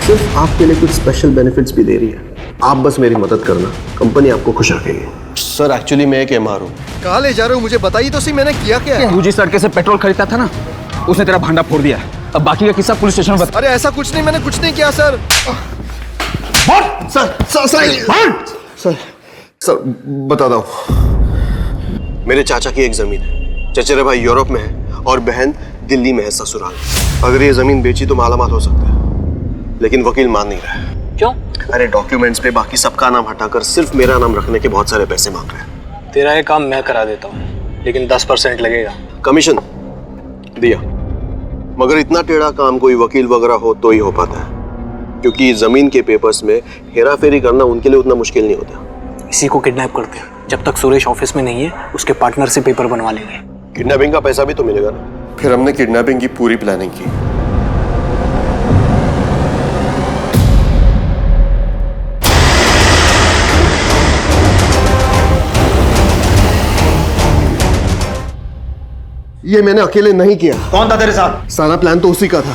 सिर्फ आपके लिए कुछ स्पेशल बेनिफिट्स भी दे रही है। आप बस मेरी मदद करना, कंपनी आपको खुश रखेगी। सर एक्चुअली मैं एक एमआर हूँ। कहाँ ले जा रहे हो मुझे बताइए तो सही, मैंने किया क्या है? तू जिस लड़के से पेट्रोल खरीदता था ना, उसने तेरा भांडा फोड़ दिया। अब बाकी का किस्सा पुलिस स्टेशन में बता। अरे ऐसा कुछ नहीं, मैंने कुछ नहीं किया सर। सर बताता हूँ। मेरे चाचा की एक जमीन है, चचेरे भाई यूरोप में है और बहन दिल्ली में है ससुराल। अगर ये जमीन बेची तो मालामाल हो सकता है, लेकिन वकील मान नहीं रहा है। क्यों? अरे डॉक्यूमेंट्स पे बाकी सबका नाम हटाकर सिर्फ मेरा नाम रखने के बहुत सारे पैसे मांग रहे हैं। तेरा ये काम मैं करा देता हूँ, लेकिन 10% लगेगा। कमीशन दिया, मगर इतना टेढ़ा काम कोई वकील वगैरह हो तो ही हो पाता है, क्योंकि जमीन के पेपर्स में हेरा फेरी करना उनके लिए उतना मुश्किल नहीं होता। इसी को किडनैप करते हैं। जब तक सुरेश ऑफिस में नहीं है, उसके पार्टनर से पेपर बनवा लेंगे। किडनैपिंग का पैसा भी तो मिलेगा ना। फिर हमने किडनैपिंग की पूरी प्लानिंग की। ये मैंने अकेले नहीं किया। कौन था तेरे साथ? सारा प्लान तो उसी का था।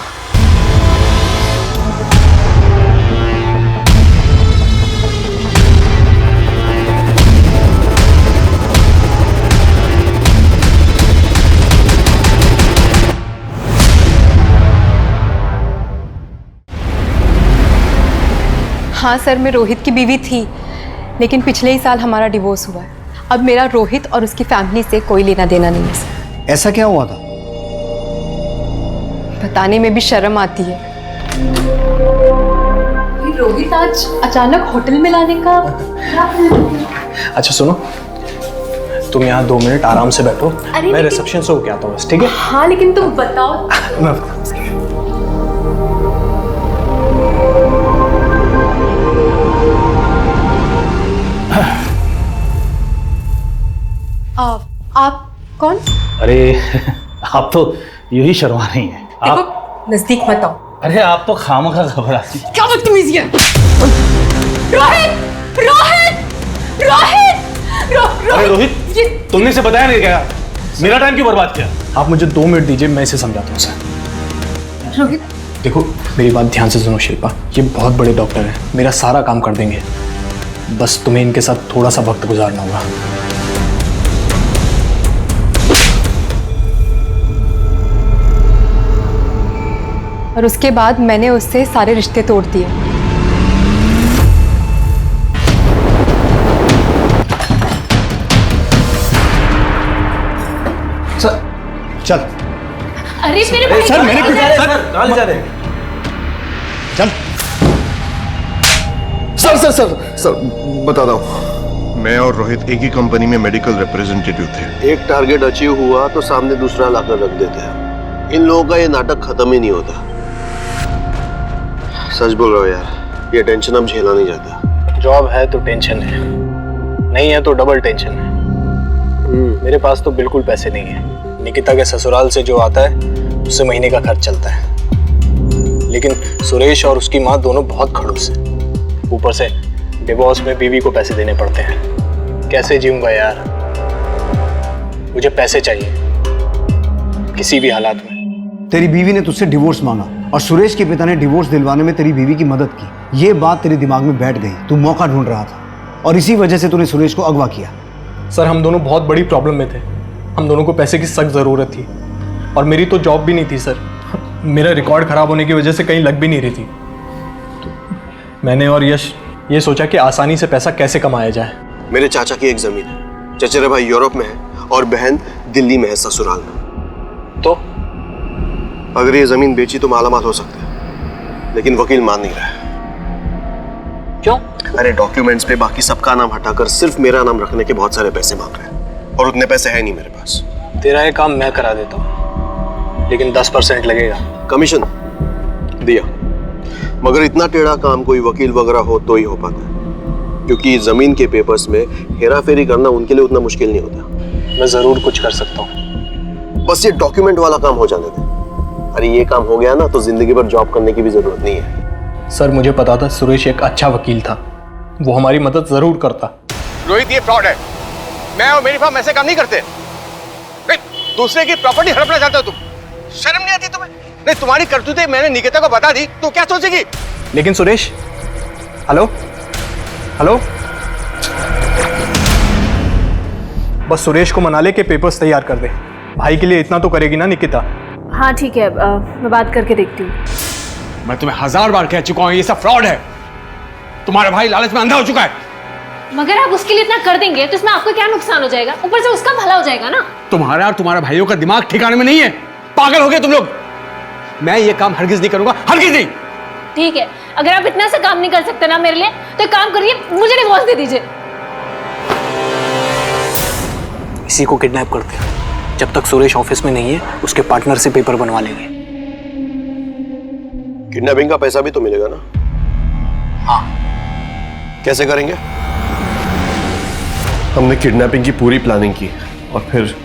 हाँ सर, मैं रोहित की बीवी थी, लेकिन पिछले ही साल हमारा डिवोर्स हुआ है। अब मेरा रोहित और उसकी फैमिली से कोई लेना देना नहीं है सर। ऐसा क्या हुआ था? बताने में भी शर्म आती है। रोहित आज अचानक होटल में लाने का अच्छा सुनो, तुम यहाँ 2 मिनट आराम से बैठो, मैं रिसेप्शन से होके आता हूँ बस, ठीक है? हाँ लेकिन तुम बताओ। आप कौन? अरे आप तो यूं ही शर्मा रही हैं। आप नजदीक मत आओ। अरे आप तो खामखा घबराती। क्या बदतमीजी है? रोहित! रोहित! रोहित! अरे रोहित, तुमने इसे बताया नहीं क्या? मेरा टाइम क्यों बर्बाद किया? आप मुझे 2 मिनट दीजिए, मैं इसे समझाता हूँ सर। रोहित, देखो मेरी बात ध्यान से सुनो शिल्पा, ये बहुत बड़े डॉक्टर हैं, मेरा सारा काम कर देंगे। बस तुम्हें इनके साथ थोड़ा सा वक्त गुजारना होगा। और उसके बाद मैंने उससे सारे रिश्ते तोड़ दिए। सर चल। अरे मेरे भाई, सर मैंने कुछ कहाँ ले जा रहे हैं? चल। सर बताता हूँ। मैं और रोहित एक ही कंपनी में मेडिकल रिप्रेजेंटेटिव थे। एक टारगेट अचीव हुआ तो सामने दूसरा लाकर रख देते हैं। इन लोगों का ये नाटक खत्म ही नहीं होता। सच बोल रहा हूँ यार, ये टेंशन अब झेला नहीं जाता। जॉब है तो टेंशन है, नहीं है तो डबल टेंशन है। मेरे पास तो बिल्कुल पैसे नहीं है। निकिता के ससुराल से जो आता है उससे महीने का खर्च चलता है, लेकिन सुरेश और उसकी माँ दोनों बहुत खड़ूस हैं। ऊपर से डिवोर्स में बीवी को पैसे देने पड़ते हैं। कैसे जीऊंगा यार? मुझे पैसे चाहिए किसी भी हालात में। तेरी बीवी ने तुझसे डिवोर्स मांगा और सुरेश के पिता ने डिवोर्स दिलवाने में तेरी बीवी की मदद की। ये बात तेरे दिमाग में बैठ गई। तू मौका ढूंढ रहा था और इसी वजह से तूने सुरेश को अगवा किया। सर हम दोनों बहुत बड़ी प्रॉब्लम में थे। हम दोनों को पैसे की सख्त ज़रूरत थी। और मेरी तो जॉब भी नहीं थी सर। मेरा रिकॉर्ड खराब होने की वजह से कहीं लग भी नहीं रही थी। तो मैंने और यश ये सोचा कि आसानी से पैसा कैसे कमाया जाए। मेरे चाचा की एक जमीन है, चचेरे भाई यूरोप में है और बहन दिल्ली में है, ससुराल में। तो अगर ये जमीन बेची तो मालामाल हो सकते हैं, लेकिन वकील मान नहीं रहा है। क्यों? अरे डॉक्यूमेंट्स पे बाकी सबका नाम हटाकर सिर्फ मेरा नाम रखने के बहुत सारे पैसे मांग रहे हैं, और उतने पैसे है नहीं मेरे पास। तेरा ये काम मैं करा देता हूँ, लेकिन 10% लगेगा। कमीशन दिया, मगर इतना टेढ़ा काम कोई वकील वगैरह हो तो ही हो पाता है, क्योंकि जमीन के पेपर्स में हेरा फेरी करना उनके लिए उतना मुश्किल नहीं होता। मैं जरूर कुछ कर सकता हूँ, बस ये डॉक्यूमेंट वाला काम हो जाने दे। अरे ये काम हो गया ना तो जिंदगी भर जॉब करने की भी जरूरत नहीं है। सर मुझे पता था सुरेश एक अच्छा वकील था, वो हमारी मदद जरूर करता। रोहित, ये फ्रॉड है। मैं और मेरी फर्म ऐसे काम नहीं करते। नहीं, दूसरे की प्रॉपर्टी हड़पना चाहते हो तुम? शर्म नहीं आती तुम्हें? नहीं, तुम्हारी करतूतें मैंने निकिता को बता दी तो क्या सोचेगी? लेकिन सुरेश, हेलो हेलो, बस सुरेश को मना ले के पेपर्स तैयार कर दे। भाई के लिए इतना तो करेगी ना निकिता? हाँ ठीक है, मैं बात करके देखती हूँ। मैं तुम्हें 1000 बार कह चुका हूं ये सब फ्रॉड है। तुम्हारा भाई लालच में अंधा हो चुका है। मगर आप उसके लिए इतना कर देंगे तो इसमें आपको क्या नुकसान हो जाएगा? ऊपर से उसका भला हो जाएगा ना। तुम्हारा और तुम्हारे भाइयों का दिमाग ठिकाने में नहीं है। पागल हो गए तुम लोग। मैं ये काम हरगिज नहीं करूंगा, हरगिज नहीं। ठीक है, अगर आप इतना सा काम नहीं कर सकते ना मेरे लिए, तो एक काम करिए, मुझे डिवोर्स दे दीजिए। इसी को किडनैप करते हैं। जब तक सुरेश ऑफिस में नहीं है, उसके पार्टनर से पेपर बनवा लेंगे। किडनैपिंग का पैसा भी तो मिलेगा ना? हाँ। कैसे करेंगे? हमने किडनैपिंग की पूरी प्लानिंग की और फिर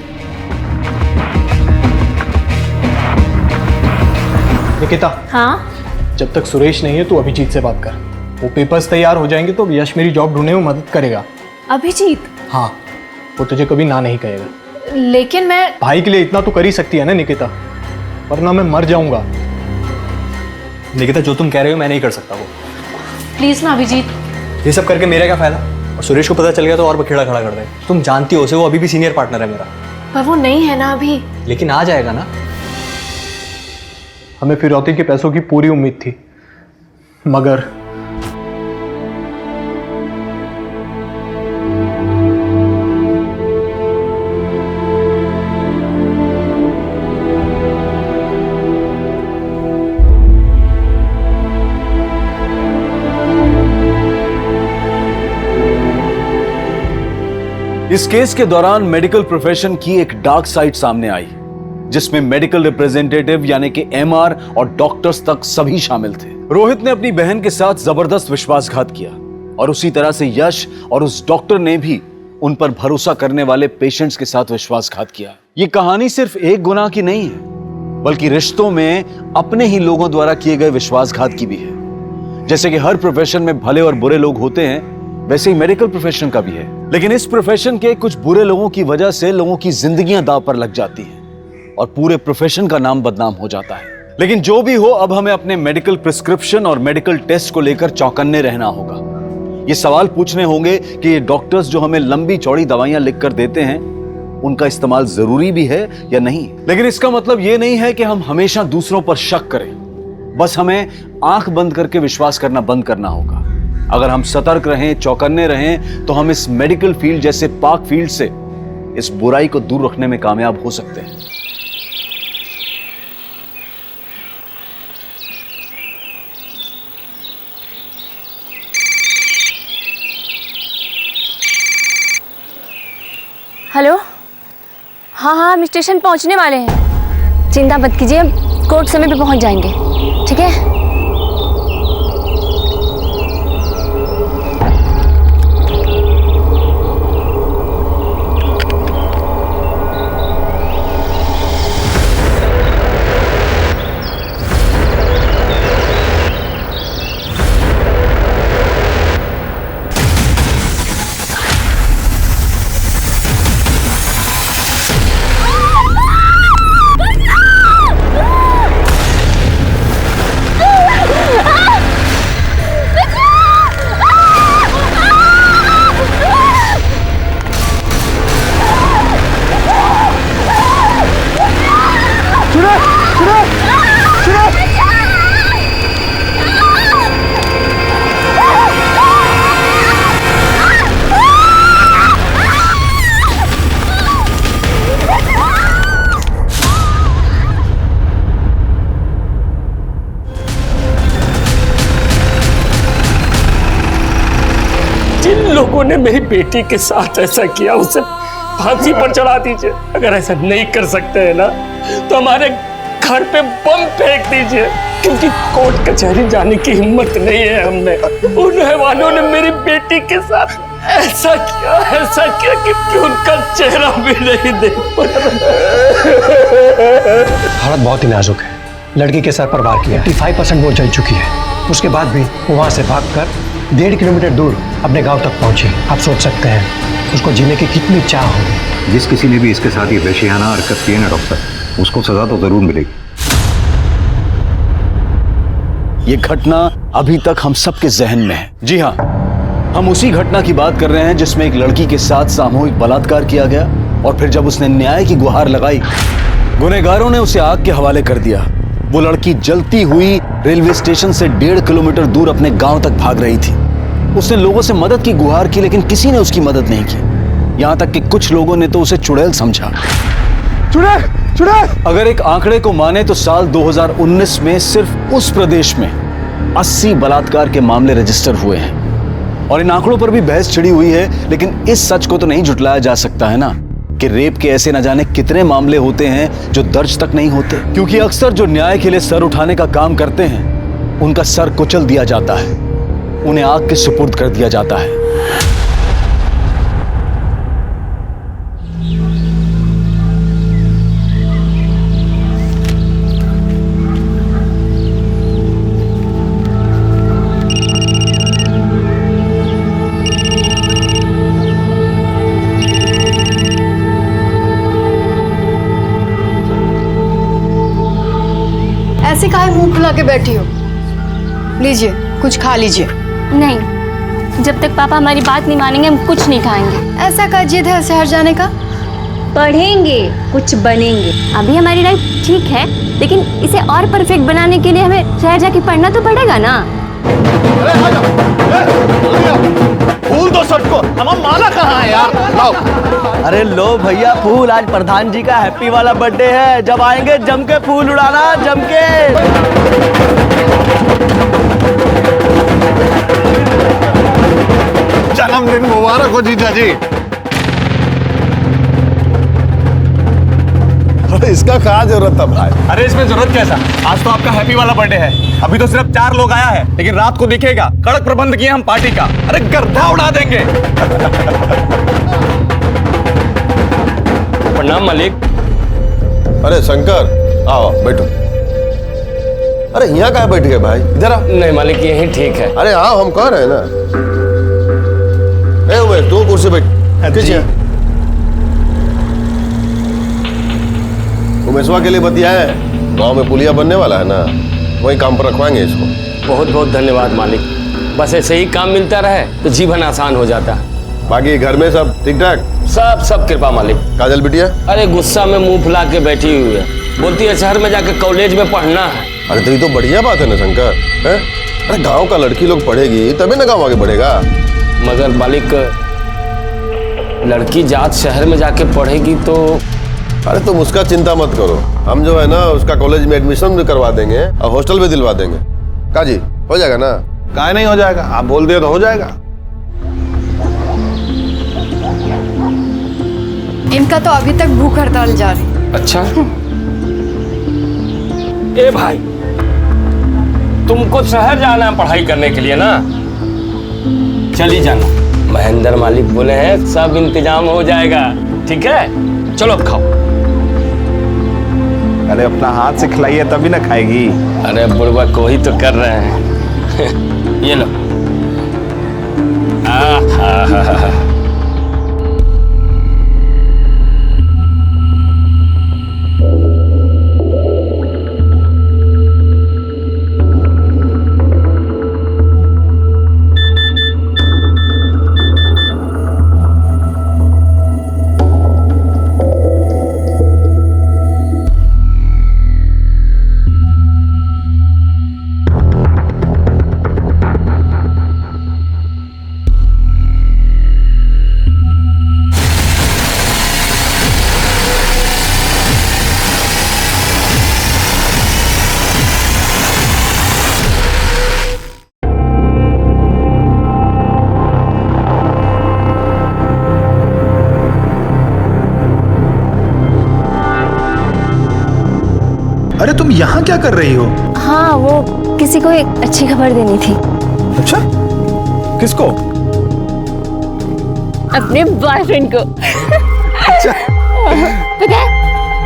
निकिता, हाँ? जब तक सुरेश नहीं है तो अभिजीत से बात कर। वो पेपर्स तैयार हो जाएंगे तो यश मेरी जॉब ढूंढने में मदद करेगा। अभिजीत? हाँ, वो तुझे कभी ना नहीं कहेगा। लेकिन मैं भाई के लिए इतना तो कर ही सकती है ना निकिता, वरना मैं मर जाऊंगा। निकिता, जो तुम कह रहे हो मैं नहीं कर सकता वो। प्लीज ना अभिजीत। ये सब करके मेरा क्या फायदा? और सुरेश को पता चल गया तो और बखेड़ा खड़ा कर दे। तुम जानती हो उसे, वो अभी भी सीनियर पार्टनर है मेरा। पर वो नहीं है ना अभी। लेकिन आ जाएगा ना। हमें फिरौती के पैसों की पूरी उम्मीद थी, मगर इस केस के दौरान मेडिकल प्रोफेशन की एक डार्क साइड सामने आई, जिसमें मेडिकल रिप्रेजेंटेटिव यानी कि एमआर और डॉक्टर्स तक सभी शामिल थे। रोहित ने अपनी बहन के साथ जबरदस्त विश्वासघात किया और उसी तरह से यश और उस डॉक्टर ने भी उन पर भरोसा करने वाले पेशेंट्स के साथ विश्वासघात किया। ये कहानी सिर्फ एक गुनाह की नहीं है, बल्कि रिश्तों में अपने ही लोगों द्वारा किए गए विश्वासघात की भी है। जैसे कि हर प्रोफेशन में भले और बुरे लोग होते हैं, वैसे ही मेडिकल प्रोफेशन का भी है। लेकिन इस प्रोफेशन के कुछ बुरे लोगों की वजह से लोगों की जिंदगियां दांव पर लग जाती हैं और पूरे प्रोफेशन का नाम बदनाम हो जाता है। लेकिन जो भी हो, अब हमें अपने मेडिकल प्रिस्क्रिप्शन और मेडिकल टेस्ट को लेकर चौकन्ने रहना होगा। ये सवाल पूछने होंगे कि ये डॉक्टर्स जो हमें लंबी चौड़ी दवाइयां लिखकर देते हैं, उनका इस्तेमाल जरूरी भी है या नहीं। लेकिन इसका मतलब ये नहीं है कि हम हमेशा दूसरों पर शक करें। बस हमें आंख बंद करके विश्वास करना बंद करना होगा। अगर हम सतर्क रहें, चौकन्ने रहें, तो हम इस मेडिकल फील्ड जैसे पाक फील्ड से इस बुराई को दूर रखने में कामयाब हो सकते हैं। हेलो, हाँ हाँ, हम स्टेशन पहुंचने वाले हैं। चिंता मत कीजिए, कोर्ट समय पे पहुंच जाएंगे। ठीक है? लोगों ने मेरी बेटी के साथ ऐसा किया उसे फांसी पर चढ़ा दीजिए। अगर ऐसा नहीं कर सकते हैं ना तो हमारे घर पे बम फेंक दीजिए, क्योंकि कोर्ट कचहरी जाने की हिम्मत नहीं है हमने। उन हैवानों ने मेरी बेटी के साथ ऐसा किया कि उनका चेहरा भी नहीं देख पाया। हालत बहुत ही नाजुक है। लड़की के सर पर वार किया, 85% वो जल चुकी है। उसके बाद भी वो वहाँ से भागकर 1.5 किलोमीटर दूर अपने गांव तक पहुंची। आप सोच सकते हैं उसको जीने की कितनी चाह होगी। जिस किसी ने भी इसके साथ ये वहशियाना हरकत की है ना डॉक्टर, उसको सजा तो जरूर मिलेगी। ये घटना अभी तक हम सबके जहन में है। जी हाँ, हम उसी घटना की बात कर रहे हैं जिसमें एक लड़की के साथ सामूहिक बलात्कार किया गया और फिर जब उसने न्याय की गुहार लगाई, गुनहगारों ने उसे आग के हवाले कर दिया। वो लड़की जलती हुई रेलवे स्टेशन से 1.5 किलोमीटर दूर अपने गांव तक भाग रही थी। उसने लोगों से मदद की गुहार की, लेकिन किसी ने उसकी मदद नहीं की। यहां तक कि कुछ लोगों ने तो उसे चुड़ैल समझा। चुड़ैल! अगर एक आंकड़े को माने तो साल 2019 में सिर्फ उस प्रदेश में 80 बलात्कार के मामले रजिस्टर हुए हैं। और इन आंकड़ों पर भी बहस छिड़ी हुई है, लेकिन इस सच को तो नहीं झुटलाया जा सकता है ना कि रेप के ऐसे न जाने कितने मामले होते हैं जो दर्ज तक नहीं होते, क्योंकि अक्सर जो न्याय के लिए सर उठाने का काम करते हैं उनका सर कुचल दिया जाता है, उन्हें आग के सुपुर्द कर दिया जाता है। ऐसे काहे मुंह फुला के बैठी हो? लीजिए, कुछ खा लीजिए। नहीं, जब तक पापा हमारी बात नहीं मानेंगे हम कुछ नहीं खाएंगे। ऐसा क्या जिद है शहर जाने का? पढ़ेंगे, कुछ बनेंगे। अभी हमारी लाइफ ठीक है, लेकिन इसे और परफेक्ट बनाने के लिए हमें शहर जाके पढ़ना तो पड़ेगा ना। फूल दो सबको, हमारा माला कहाँ है यार? लाओ। अरे लो भैया फूल, आज प्रधान जी का हैप्पी वाला बर्थडे है। जब आएंगे जम के फूल उड़ाना, जम के। जन्मदिन मुबारक हो जीजा जी। अरे इसका क्या जरूरत था भाई? अरे इसमें जरूरत कैसा? आज तो आपका हैप्पी वाला बर्थडे है। अभी तो सिर्फ 4 लोग आया है, लेकिन रात को दिखेगा। कड़क प्रबंध किए हम पार्टी का। अरे गर्दा उड़ा देंगे। प्रणाम मालिक। अरे शंकर, आओ बैठो। अरे यहाँ कहाँ बैठ गए भाई? इधर आओ। नहीं मालिक, यही ठीक है। अरे आओ, हम कह रहे हैं ना। ए उमेश, तू कुर्सी बैठ। उमेशवा के लिए बतियाए, गांव में पुलिया बनने वाला है ना, वही काम पर रखवाएंगे इसको। बहुत बहुत धन्यवाद मालिक। बस ऐसे ही काम मिलता रहे तो जीवन आसान हो जाता। बाकी घर में सब ठीक ठाक? सब कृपा मालिक। काजल बिटिया? अरे गुस्सा में मुंह फुला के बैठी हुई है, बोलती है शहर में जाके कॉलेज में पढ़ना है। अरे तो ये तो बढ़िया बात है ना शंकर, है? अरे गांव का लड़की लोग पढ़ेगी तभी ना गांव आगे बढ़ेगा। मगर मालिक, लड़की जात शहर में जाके पढ़ेगी तो। अरे तुम उसका चिंता मत करो, हम जो है ना उसका कॉलेज में एडमिशन भी करवा देंगे और हॉस्टल भी दिलवा देंगे। काजी हो जाएगा ना? काहे नहीं हो जाएगा, आप बोल दिए तो हो जाएगा। इनका तो अभी तक भूख हड़ताल जारी। अच्छा। ए भाई, तुमको शहर जाना है पढ़ाई करने के लिए ना? चली जाना। महेंद्र मालिक बोले हैं सब इंतजाम हो जाएगा। ठीक है, चलो अब खाओ। अरे अपना हाथ से खिलाइए तभी ना खाएगी। अरे बुढ़वा को ही तो कर रहे हैं। ये लो। यहाँ क्या कर रही हो? हाँ, वो किसी को एक अच्छी खबर देनी थी। अच्छा, किसको? अपने बॉयफ्रेंड को। पता है,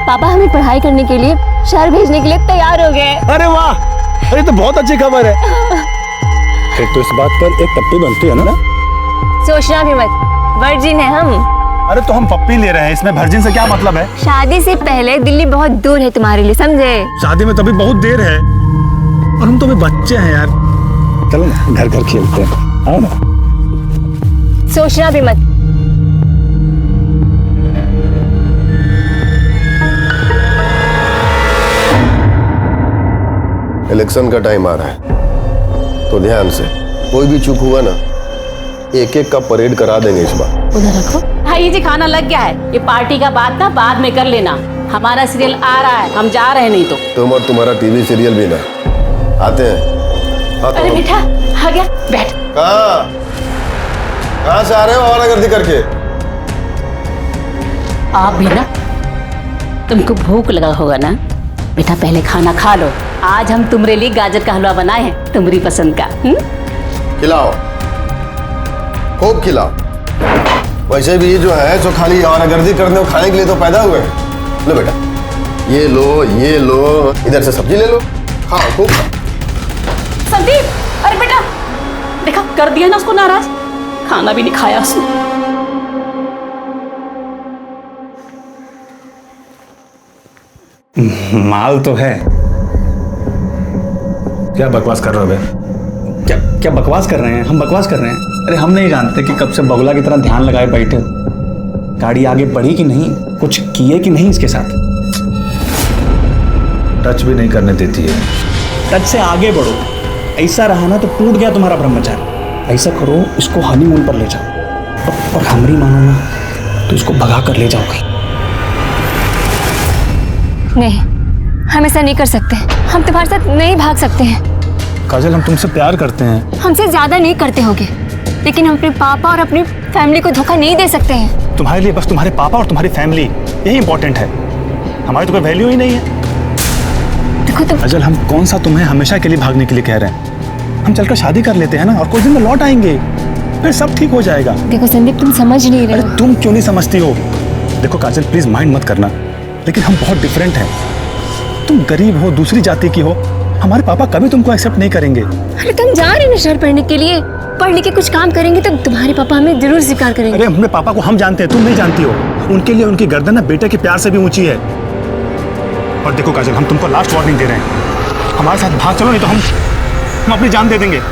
पापा हमें पढ़ाई करने के लिए शहर भेजने के लिए तैयार हो गए। अरे वाह, अरे तो बहुत अच्छी खबर है। फिर तो इस बात पर एक पप्पी बनती है ना? सोचना भी मत, वर्जिन है हम। अरे तो हम पप्पी ले रहे हैं, इसमें वर्जिन से क्या मतलब है? शादी से पहले दिल्ली बहुत दूर है तुम्हारे लिए, समझे? शादी में तभी बहुत देर है, और हम तो अभी बच्चे हैं यार। चलो ना घर घर खेलते हैं, आओ ना। सोचना भी मत। इलेक्शन का टाइम आ रहा है, तो ध्यान से, कोई भी चूक हुआ ना, एक एक का परेड करा देंगे इस बार। उधर रखो। भाई जी खाना लग गया है, ये पार्टी का बात था बाद में कर लेना, हमारा सीरियल आ रहा है, हम जा रहे हैं। नहीं तो तुम और तुम्हारा टीवी सीरियल भी ना आते हैं। हाँ, अरे बेटा आ गया, बैठ। कहाँ से आ रहे हो आवारागर्दी करके? आप भी ना, तुमको भूख लगा होगा ना बेटा, पहले खाना खा लो। आज हम तुम्हारे लिए गाजर का हलवा बनाए हैं, तुम्हारी पसंद का। खिलाओ, खूब खिलाओ। वैसे भी जो है जो खाली आवारागर्दी करने और खाने के लिए तो पैदा हुए हैं। लो बेटा, ये लो, इधर से सब्जी ले लो, खाओ खूब खाओ। संदीप, अरे बेटा देखा, कर दिया ना उसको नाराज, खाना भी नहीं खाया उसने। माल तो है। क्या बकवास कर रहे हो बे? क्या क्या बकवास कर रहे हैं? हम बकवास कर रहे हैं? अरे हम नहीं जानते कि कब से बगुला की तरह ध्यान लगाए बैठे हो। गाड़ी आगे बढ़ी कि नहीं, कुछ किए कि नहीं इसके साथ? टच भी नहीं करने देती है। टच से आगे बढ़ो। ऐसा रहा ना तो टूट गया तुम्हारा ब्रह्मचारी। ऐसा करो, इसको हनीमून पर ले जाओ, और हमरी मानो ना तो इसको भगा कर ले जाओ कहीं। नहीं, हम ऐसा नहीं कर सकते। हम तुम्हारे साथ नहीं भाग सकते हैं। काजल, हम तुमसे प्यार करते हैं। हमसे ज्यादा नहीं करते होगे, लेकिन हम अपने पापा और अपनी फैमिली को धोखा नहीं दे सकते हैं। तुम्हारे लिए बस तुम्हारे पापा और तुम्हारी फैमिली यही इंपॉर्टेंट है। हमारी तो कोई वैल्यू ही नहीं है। देखो तुम। काजल, हम कौन सा तुम्हें हमेशा के लिए भागने के लिए कह रहे हैं? हम चलकर शादी कर लेते हैं ना, और कुछ दिन में लौट आएंगे, फिर सब ठीक हो जाएगा। देखो संदीप, तुम समझ नहीं रहे हो। तुम क्यों नहीं समझती हो? देखो काजल, प्लीज माइंड मत करना, लेकिन हम बहुत डिफरेंट हैं। तुम गरीब हो, दूसरी जाति की हो, हमारे पापा कभी तुमको एक्सेप्ट नहीं करेंगे। अरे तुम जा रहे हो शहर पढ़ने के लिए, पढ़ लिख के कुछ काम करेंगे तो तुम्हारे पापा हमें जरूर स्वीकार करेंगे। अरे अपने पापा को हम जानते हैं, तुम नहीं जानती हो। उनके लिए उनकी गर्दन ना बेटे के प्यार से भी ऊंची है। और देखो काजल, हम तुमको लास्ट वार्निंग दे रहे हैं, हमारे साथ भाग चलो, नहीं तो हम अपनी जान दे देंगे।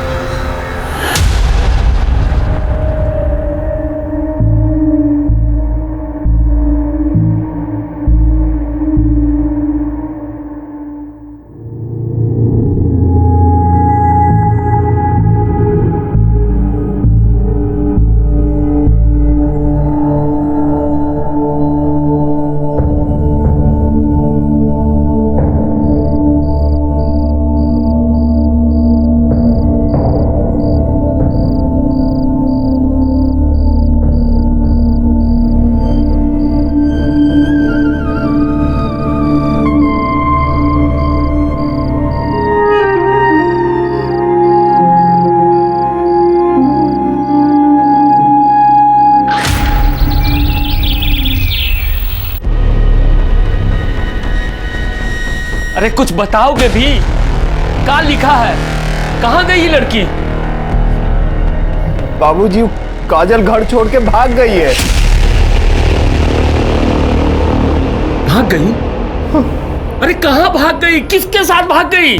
अरे कुछ बताओगे भी? क्या लिखा है? कहाँ गई ये लड़की? बाबूजी, काजल घर छोड़ के भाग गई है। भाग गई? अरे कहाँ भाग गई? किसके साथ भाग गई?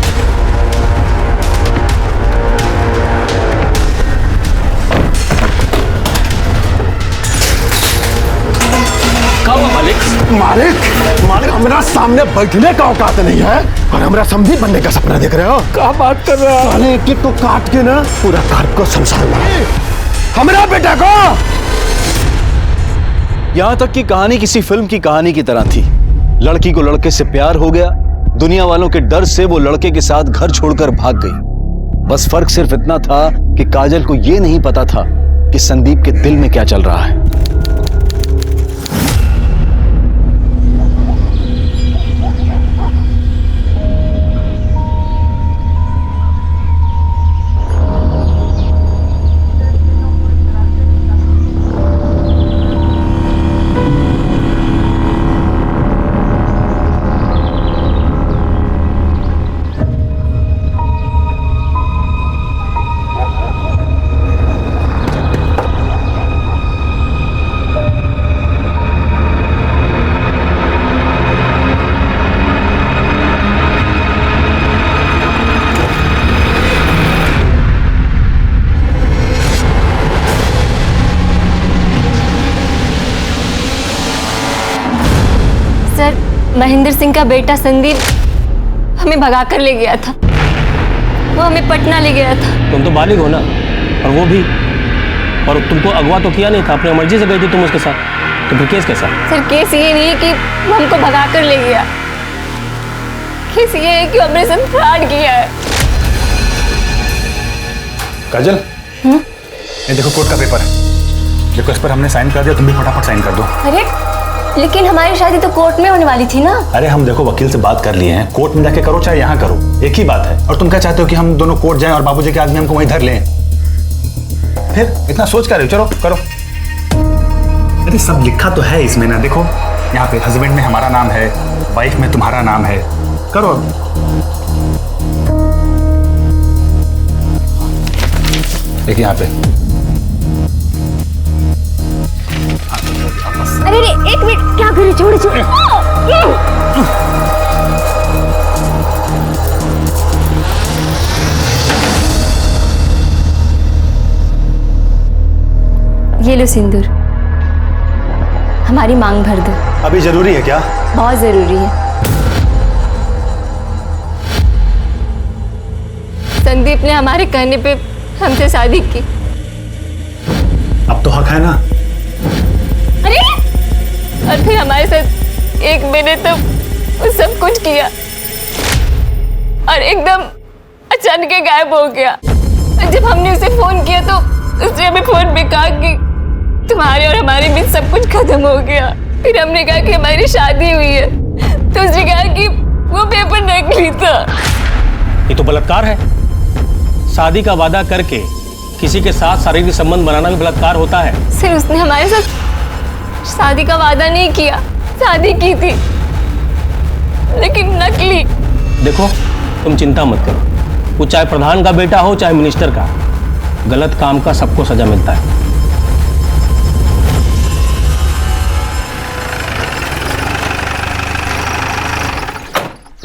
मालिक हमारा सामने बैठने का औकात नहीं है, और हमारा समझी बनने का सपना देख रहे हो। क्या बात कर रहे हो? साले एक को काट के ना पूरा घर को संसार में हमारा बेटा को। यहां तक कि कहानी किसी फिल्म की कहानी की तरह थी। लड़की को लड़के से प्यार हो गया, दुनिया वालों के डर से वो लड़के के साथ घर छोड़कर भाग गई। बस फर्क सिर्फ इतना था कि काजल को यह नहीं पता था कि संदीप के दिल में क्या चल रहा है। महेंद्र सिंह का बेटा संदीप हमें भगा कर ले गया था। वो हमें पटना ले गया था। तुम तो बालिग हो ना, और वो भी, और तुमको अगवा तो किया नहीं था, अपनी मर्जी से गई थी तुम उसके साथ, तो फिर केस कैसा? सर केस ये नहीं है कि वो हमको भगा कर ले गया, केस ये है कि वो हमने साथ फ्रॉड किया है। काजल, ये देखो कोर्ट का पेपर है, देखो इस पर हमने साइन कर दिया, तुम भी फटाफट साइन कर दो। अरे लेकिन हमारी शादी तो कोर्ट में होने वाली थी ना। अरे हम देखो वकील से बात कर लिए हैं, कोर्ट में जाके करो चाहे यहाँ करो, एक ही बात है। और तुम क्या चाहते हो कि हम दोनों कोर्ट जाएं और बाबूजी के आदमी हमको वहीं धर लें? फिर इतना सोच कर रहे हो, चलो करो। अरे सब लिखा तो है इसमें ना, देखो यहाँ पे हस्बैंड में हमारा नाम है, वाइफ में तुम्हारा नाम है, करो। एक यहाँ पे। अरे एक मिनट, क्या करे, छोड़ छोड़। ये लो सिंदूर, हमारी मांग भर दो। अभी जरूरी है क्या? बहुत जरूरी है। संदीप ने हमारे कहने पे हमसे शादी की। अब तो हक है ना? अरे और फिर हमारे साथ एक महीने तक वो सब कुछ किया और एकदम अचानक गायब हो गया। और जब हमने उसे फोन किया तो उसने हमें फोन पे कहा कि तुम्हारे और हमारे बीच सब कुछ खत्म हो गया। फिर हमने कहा कि हमारी शादी हुई है, तो उसने कहा कि वो पेपर नकली था। ये तो बलात्कार है। शादी का वादा करके किसी के साथ शारीरिक संबंध बनाना भी बलात्कार होता है। सिर्फ उसने हमारे साथ शादी का वादा नहीं किया, शादी की थी लेकिन नकली। देखो तुम चिंता मत करो, वो चाहे प्रधान का बेटा हो चाहे मिनिस्टर का, गलत काम का सबको सजा मिलता है।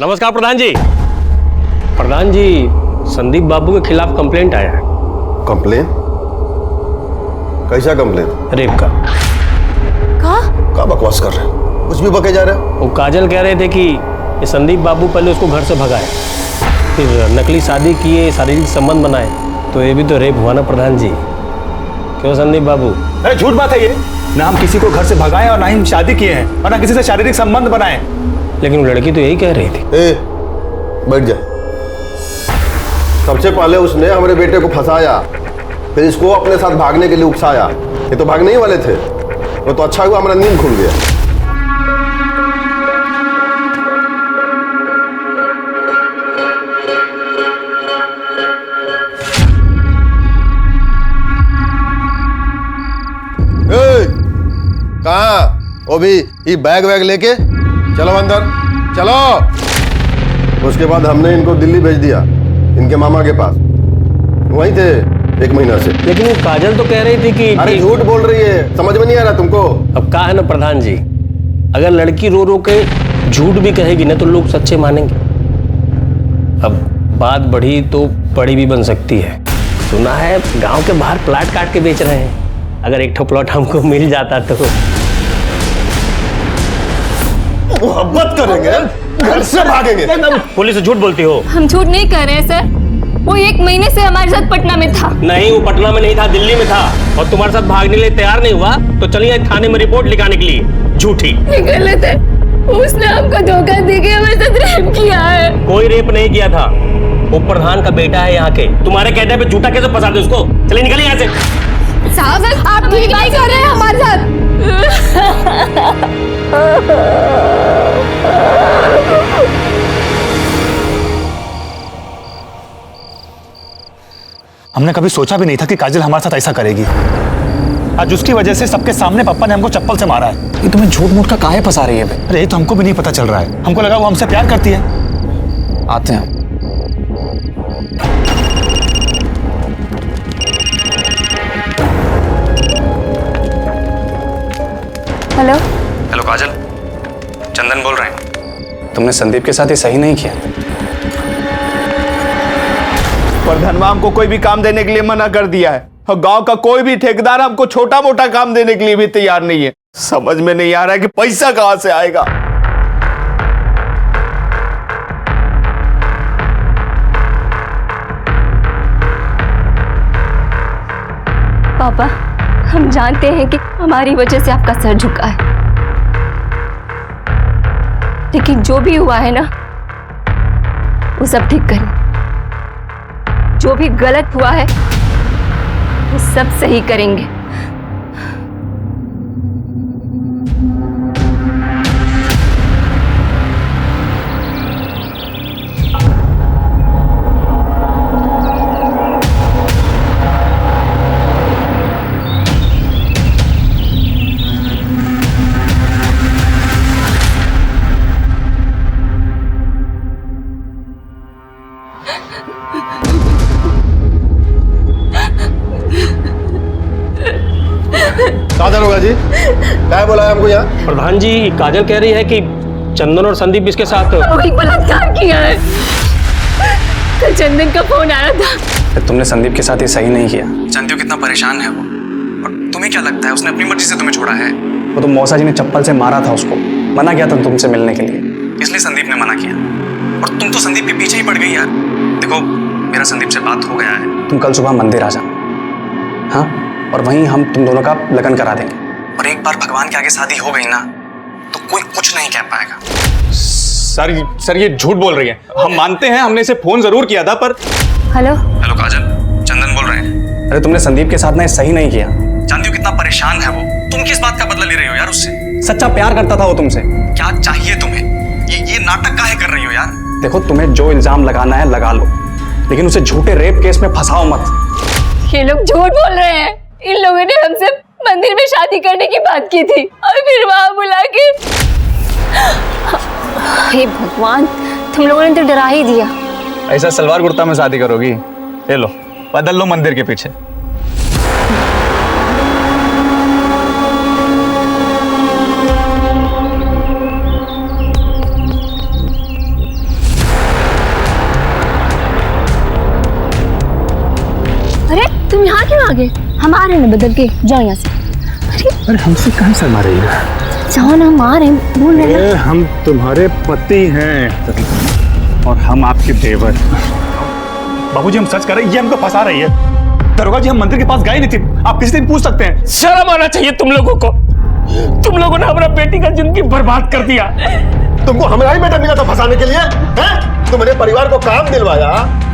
नमस्कार प्रधान जी। प्रधान जी, संदीप बाबू के खिलाफ कंप्लेंट आया है। कंप्लेन? कैसा कंप्लेन? रेप का। क्या बकवास कर रहे हैं? कुछ भी बके जा रहे हैं। वो काजल कह रहे थे कि ये संदीप बाबू पहले उसको घर से भगाए, फिर नकली शादी किए, शारीरिक संबंध बनाए, तो ये भी तो रेप हुआ ना प्रधान जी। क्यों संदीप बाबू? अरे झूठ बात है ये, ना हम किसी को घर से भगाए और ना ही शादी किए हैं और ना किसी से शारीरिक संबंध बनाए। लेकिन लड़की तो यही कह रही थी। बैठ जा। सबसे पहले उसने हमारे बेटे को फंसाया, फिर इसको अपने साथ भागने के लिए उकसाया। ये तो भागने ही वाले थे, वो तो अच्छा हुआ हमारा नींद खुल गया। कहाँ? वो भी ये बैग वैग लेके चलो अंदर, चलो। उसके बाद हमने इनको दिल्ली भेज दिया, इनके मामा के पास। वहीं थे 1 महीना से। लेकिन वो काजल तो कह रही थी कि अरे झूठ बोल रही है, समझ में नहीं आ रहा तुमको? अब कहा है ना प्रधान जी, अगर लड़की रो रो के झूठ भी कहेगी ना तो लोग सच्चे मानेंगे। अब बात बढ़ी तो बड़ी भी बन सकती है। सुना है गांव के बाहर प्लाट काट के बेच रहे हैं, अगर एक ठो प्लॉट हमको मिल जाता तो मोहब्बत करेंगे, घर से भागेंगे। पुलिस से झूठ बोलती हो? हम झूठ नहीं कर रहे हैं सर, वो 1 महीने से हमारे साथ पटना में था। नहीं, वो पटना में नहीं था, दिल्ली में था, और तुम्हारे साथ भागने के लिए तैयार नहीं हुआ तो चलिए थाने में रिपोर्ट लिखाने के लिए। झूठी। ये गलत है, उसने हमको धोखा देके हमारे साथ रेप किया है। कोई रेप नहीं किया था, वो प्रधान का बेटा है यहाँ के। तुम्हारे कहने पे झूठा कैसे फंसाते उसको? चलिए निकलिए यहाँ से। साहब आप ठीक नहीं कर रहे हैं हमारे साथ। हमने कभी सोचा भी नहीं था कि काजल हमारे साथ ऐसा करेगी। आज उसकी वजह से सबके सामने पापा ने हमको चप्पल से मारा है। ये तुम्हें झूठ मूठ का काहे फंसा रही है? अरे ये तो हमको भी नहीं पता चल रहा है, हमको लगा वो हमसे प्यार करती है। आते हैं। हेलो हेलो काजल, चंदन बोल रहे हैं। तुमने संदीप के साथ ये सही नहीं किया। प्रधानवा हमको कोई भी काम देने के लिए मना कर दिया है, और गांव का कोई भी ठेकेदार हमको छोटा मोटा काम देने के लिए भी तैयार नहीं है। समझ में नहीं आ रहा है कि पैसा कहां से आएगा। पापा, हम जानते हैं कि हमारी वजह से आपका सर झुका है, लेकिन जो भी हुआ है ना वो सब ठीक करें। जो भी गलत हुआ है वो सब सही करेंगे। काजल होगा जी, क्या बोला है हमको यहाँ? प्रधान जी, काजल कह रही है कि चंदन और संदीप इसके साथ वही बलात्कार किया है। कल चंदन का फोन आया था। तुमने संदीप के साथ ये सही नहीं किया। जानती हो कितना परेशान है वो, और तुम्हें क्या लगता है उसने अपनी मर्जी से तुम्हें छोड़ा है? वो तो मौसा जी ने चप्पल से मारा था उसको, मना किया था तुमसे मिलने के लिए, इसलिए संदीप ने मना किया। और तुम तो संदीप के पीछे ही पड़ गई यार। देखो, मेरा संदीप से बात हो गया है, तुम कल सुबह मंदिर आ जाना, हाँ? और वहीं हम तुम दोनों का लगन करा देंगे। और एक बार भगवान के आगे शादी हो गई ना तो कोई कुछ नहीं कह पाएगा। सर ये झूठ बोल रही है। हम मानते हैं, हमने इसे फोन जरूर किया था, पर हेलो काजल, चंदन बोल रहे हैं। अरे तुमने संदीप के साथ ना सही नहीं किया। जानती हो कितना परेशान है वो, तुम किस बात का बदला ले रही हो यार उससे? सच्चा प्यार करता था वो तुमसे। क्या चाहिए तुम्हें? ये नाटक काहे कर रही हो यार? देखो, तुम्हें जो इल्जाम लगाना है लगा लो, लेकिन उसे झूठे रेप केस में फंसाओ मत। ये लोग झूठ बोल रहे हैं। इन लोगों ने हमसे मंदिर में शादी करने की बात की थी और फिर वहां बुला के। हे भगवान, तुम लोगों ने तो डरा ही दिया। ऐसा सलवार कुर्ता में शादी करोगी? ले लो, बदल लो मंदिर के पीछे। अरे तुम यहाँ क्यों आ गए? हम आ रहे हैं ना बदल के, जाओ यहाँ से। अरे हमसे कहाँ शर्मा रही है? जाओ ना, हम आ रहे हैं, बोल रहे हैं। हम तुम्हारे पति हैं और हम आपके देवर। बाबूजी, हम सच कर रहे हैं, ये हमको फंसा रही है। दरोगा जी, हम मंदिर के पास गए नहीं थे, आप किसी दिन पूछ सकते हैं। शर्म आना चाहिए तुम लोगों को। तुम लोगों ने हमारा बेटी का जिंदगी बर्बाद कर दिया। तुमको हमारा ही बेटा मिला था फंसाने के लिए, हैं? तुमने परिवार को काम दिलवाया,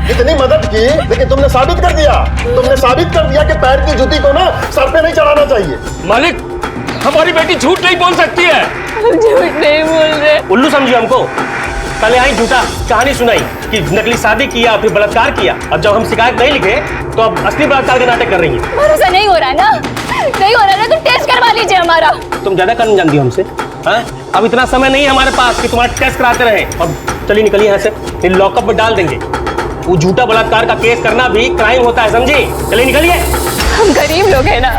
इतनी मदद की, लेकिन तुमने साबित कर दिया कि पैर की जूती को ना सर पे नहीं चढ़ाना चाहिए। मालिक, हमारी बेटी झूठ नहीं बोल सकती है। हम झूठ नहीं बोल रहे। उल्लू समझिए हमको। कल यहाँ झूठा कहानी सुनाई कि नकली शादी किया, फिर बलात्कार किया। अब जब हम शिकायत नहीं लिखे तो अब असली बलात्कार के नाटक कर रही है। भरोसा नहीं हो रहा है ना? नहीं हो रहा है ना, तो टेस्ट करवा लीजिए हमारा। तुम ज्यादा करने जानती हो हमसे, हाँ? अब इतना समय नहीं है हमारे पास कि तुम्हारा टेस्ट कराते रहे। अब चलिए निकलिए यहाँ से, फिर लॉकअप में डाल देंगे। वो झूठा बलात्कार का केस करना भी क्राइम होता है, समझे? चलिए निकलिए। हम गरीब लोग हैं ना,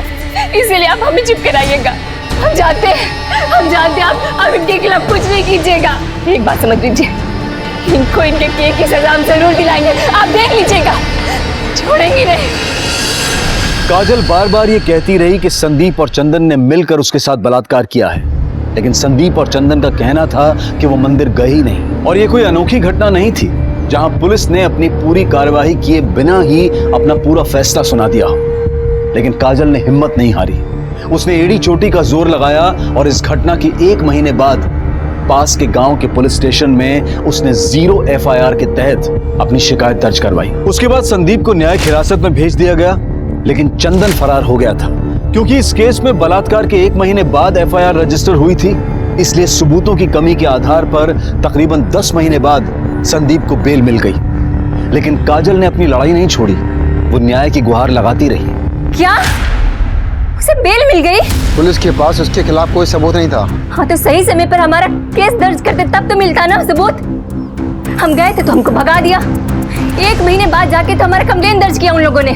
इसीलिए आप हमें चुप कराइएगा। हम जानते हैं आप इनके खिलाफ कुछ नहीं कीजिएगा। एक बात समझ लीजिए, इनको इनके किए की सजा हम जरूर दिलाएंगे, आप देख लीजिएगा, छोड़ेंगे नहीं। काजल बार बार ये कहती रही कि संदीप और चंदन ने मिलकर उसके साथ बलात्कार किया है, लेकिन संदीप और चंदन का कहना था कि वो मंदिर गए ही नहीं। और ये कोई अनोखी घटना नहीं थी जहां पुलिस ने अपनी पूरी कार्यवाही किए बिना ही अपना पूरा फैसला सुना दिया। लेकिन काजल ने हिम्मत नहीं हारी, उसने एड़ी चोटी का जोर लगाया और इस घटना के 1 महीने बाद पास के गांव के पुलिस स्टेशन में उसने 0 FIR के तहत अपनी शिकायत दर्ज करवाई। उसके बाद संदीप को न्यायिक हिरासत में भेज दिया गया, लेकिन चंदन फरार हो गया था। क्योंकि इस केस में बलात्कार के 1 महीने बाद FIR रजिस्टर हुई थी, इसलिए सबूतों की कमी के आधार पर तकरीबन 10 महीने बाद संदीप को बेल मिल गई। लेकिन काजल ने अपनी लड़ाई नहीं छोड़ी, वो न्याय की गुहार लगाती रही। क्या उसे बेल मिल गई? पुलिस के पास उसके खिलाफ कोई सबूत नहीं था। हाँ, तो सही समय पर हमारा केस दर्ज करते तब तो मिलता ना सबूत। हम गए थे तो हमको भगा दिया। 1 महीने बाद जाके तो हमारा कंप्लेन दर्ज किया उन लोगों ने।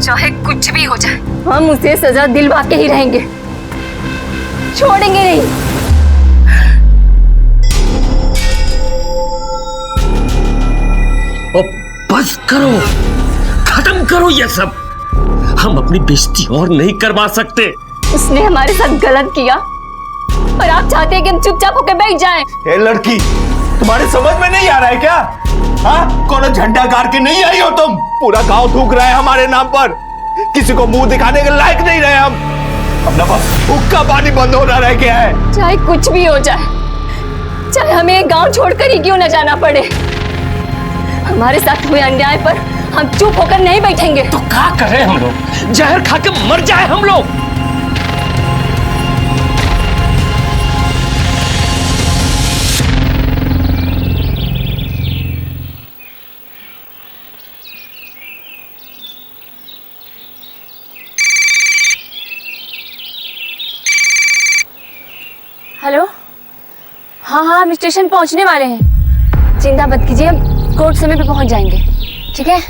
चाहे कुछ भी हो जाए, हम उसे सजा दिलवा के ही रहेंगे, छोड़ेंगे नहीं। बस करो, खत्म करो ये सब। हम अपनी बेइज्जती और नहीं करवा सकते। उसने हमारे साथ गलत किया और आप चाहते हैं कि हम चुपचाप होकर बैठ जाएं। ए लड़की, तुम्हारे समझ में नहीं आ रहा है क्या? हाँ, कौन झंडा गाड़ के नहीं आई हो तुम? पूरा गांव थूक रहा है हमारे नाम पर। किसी को मुंह दिखाने के लायक नहीं रहे हम। अपना बस हुक्का पानी बंद होना रह गया है। चाहे कुछ भी हो जाए, चाहे हमें एक गांव छोड़कर ही क्यों न जाना पड़े, हमारे साथ हुए अन्याय पर हम चुप होकर नहीं बैठेंगे। तो क्या करें हम लोग? जहर खा के मर जाए हम लोग। हेलो, हाँ हाँ, हम स्टेशन पहुंचने वाले हैं। चिंता मत कीजिए, हम कोर्ट समय पे पहुंच जाएंगे। ठीक है?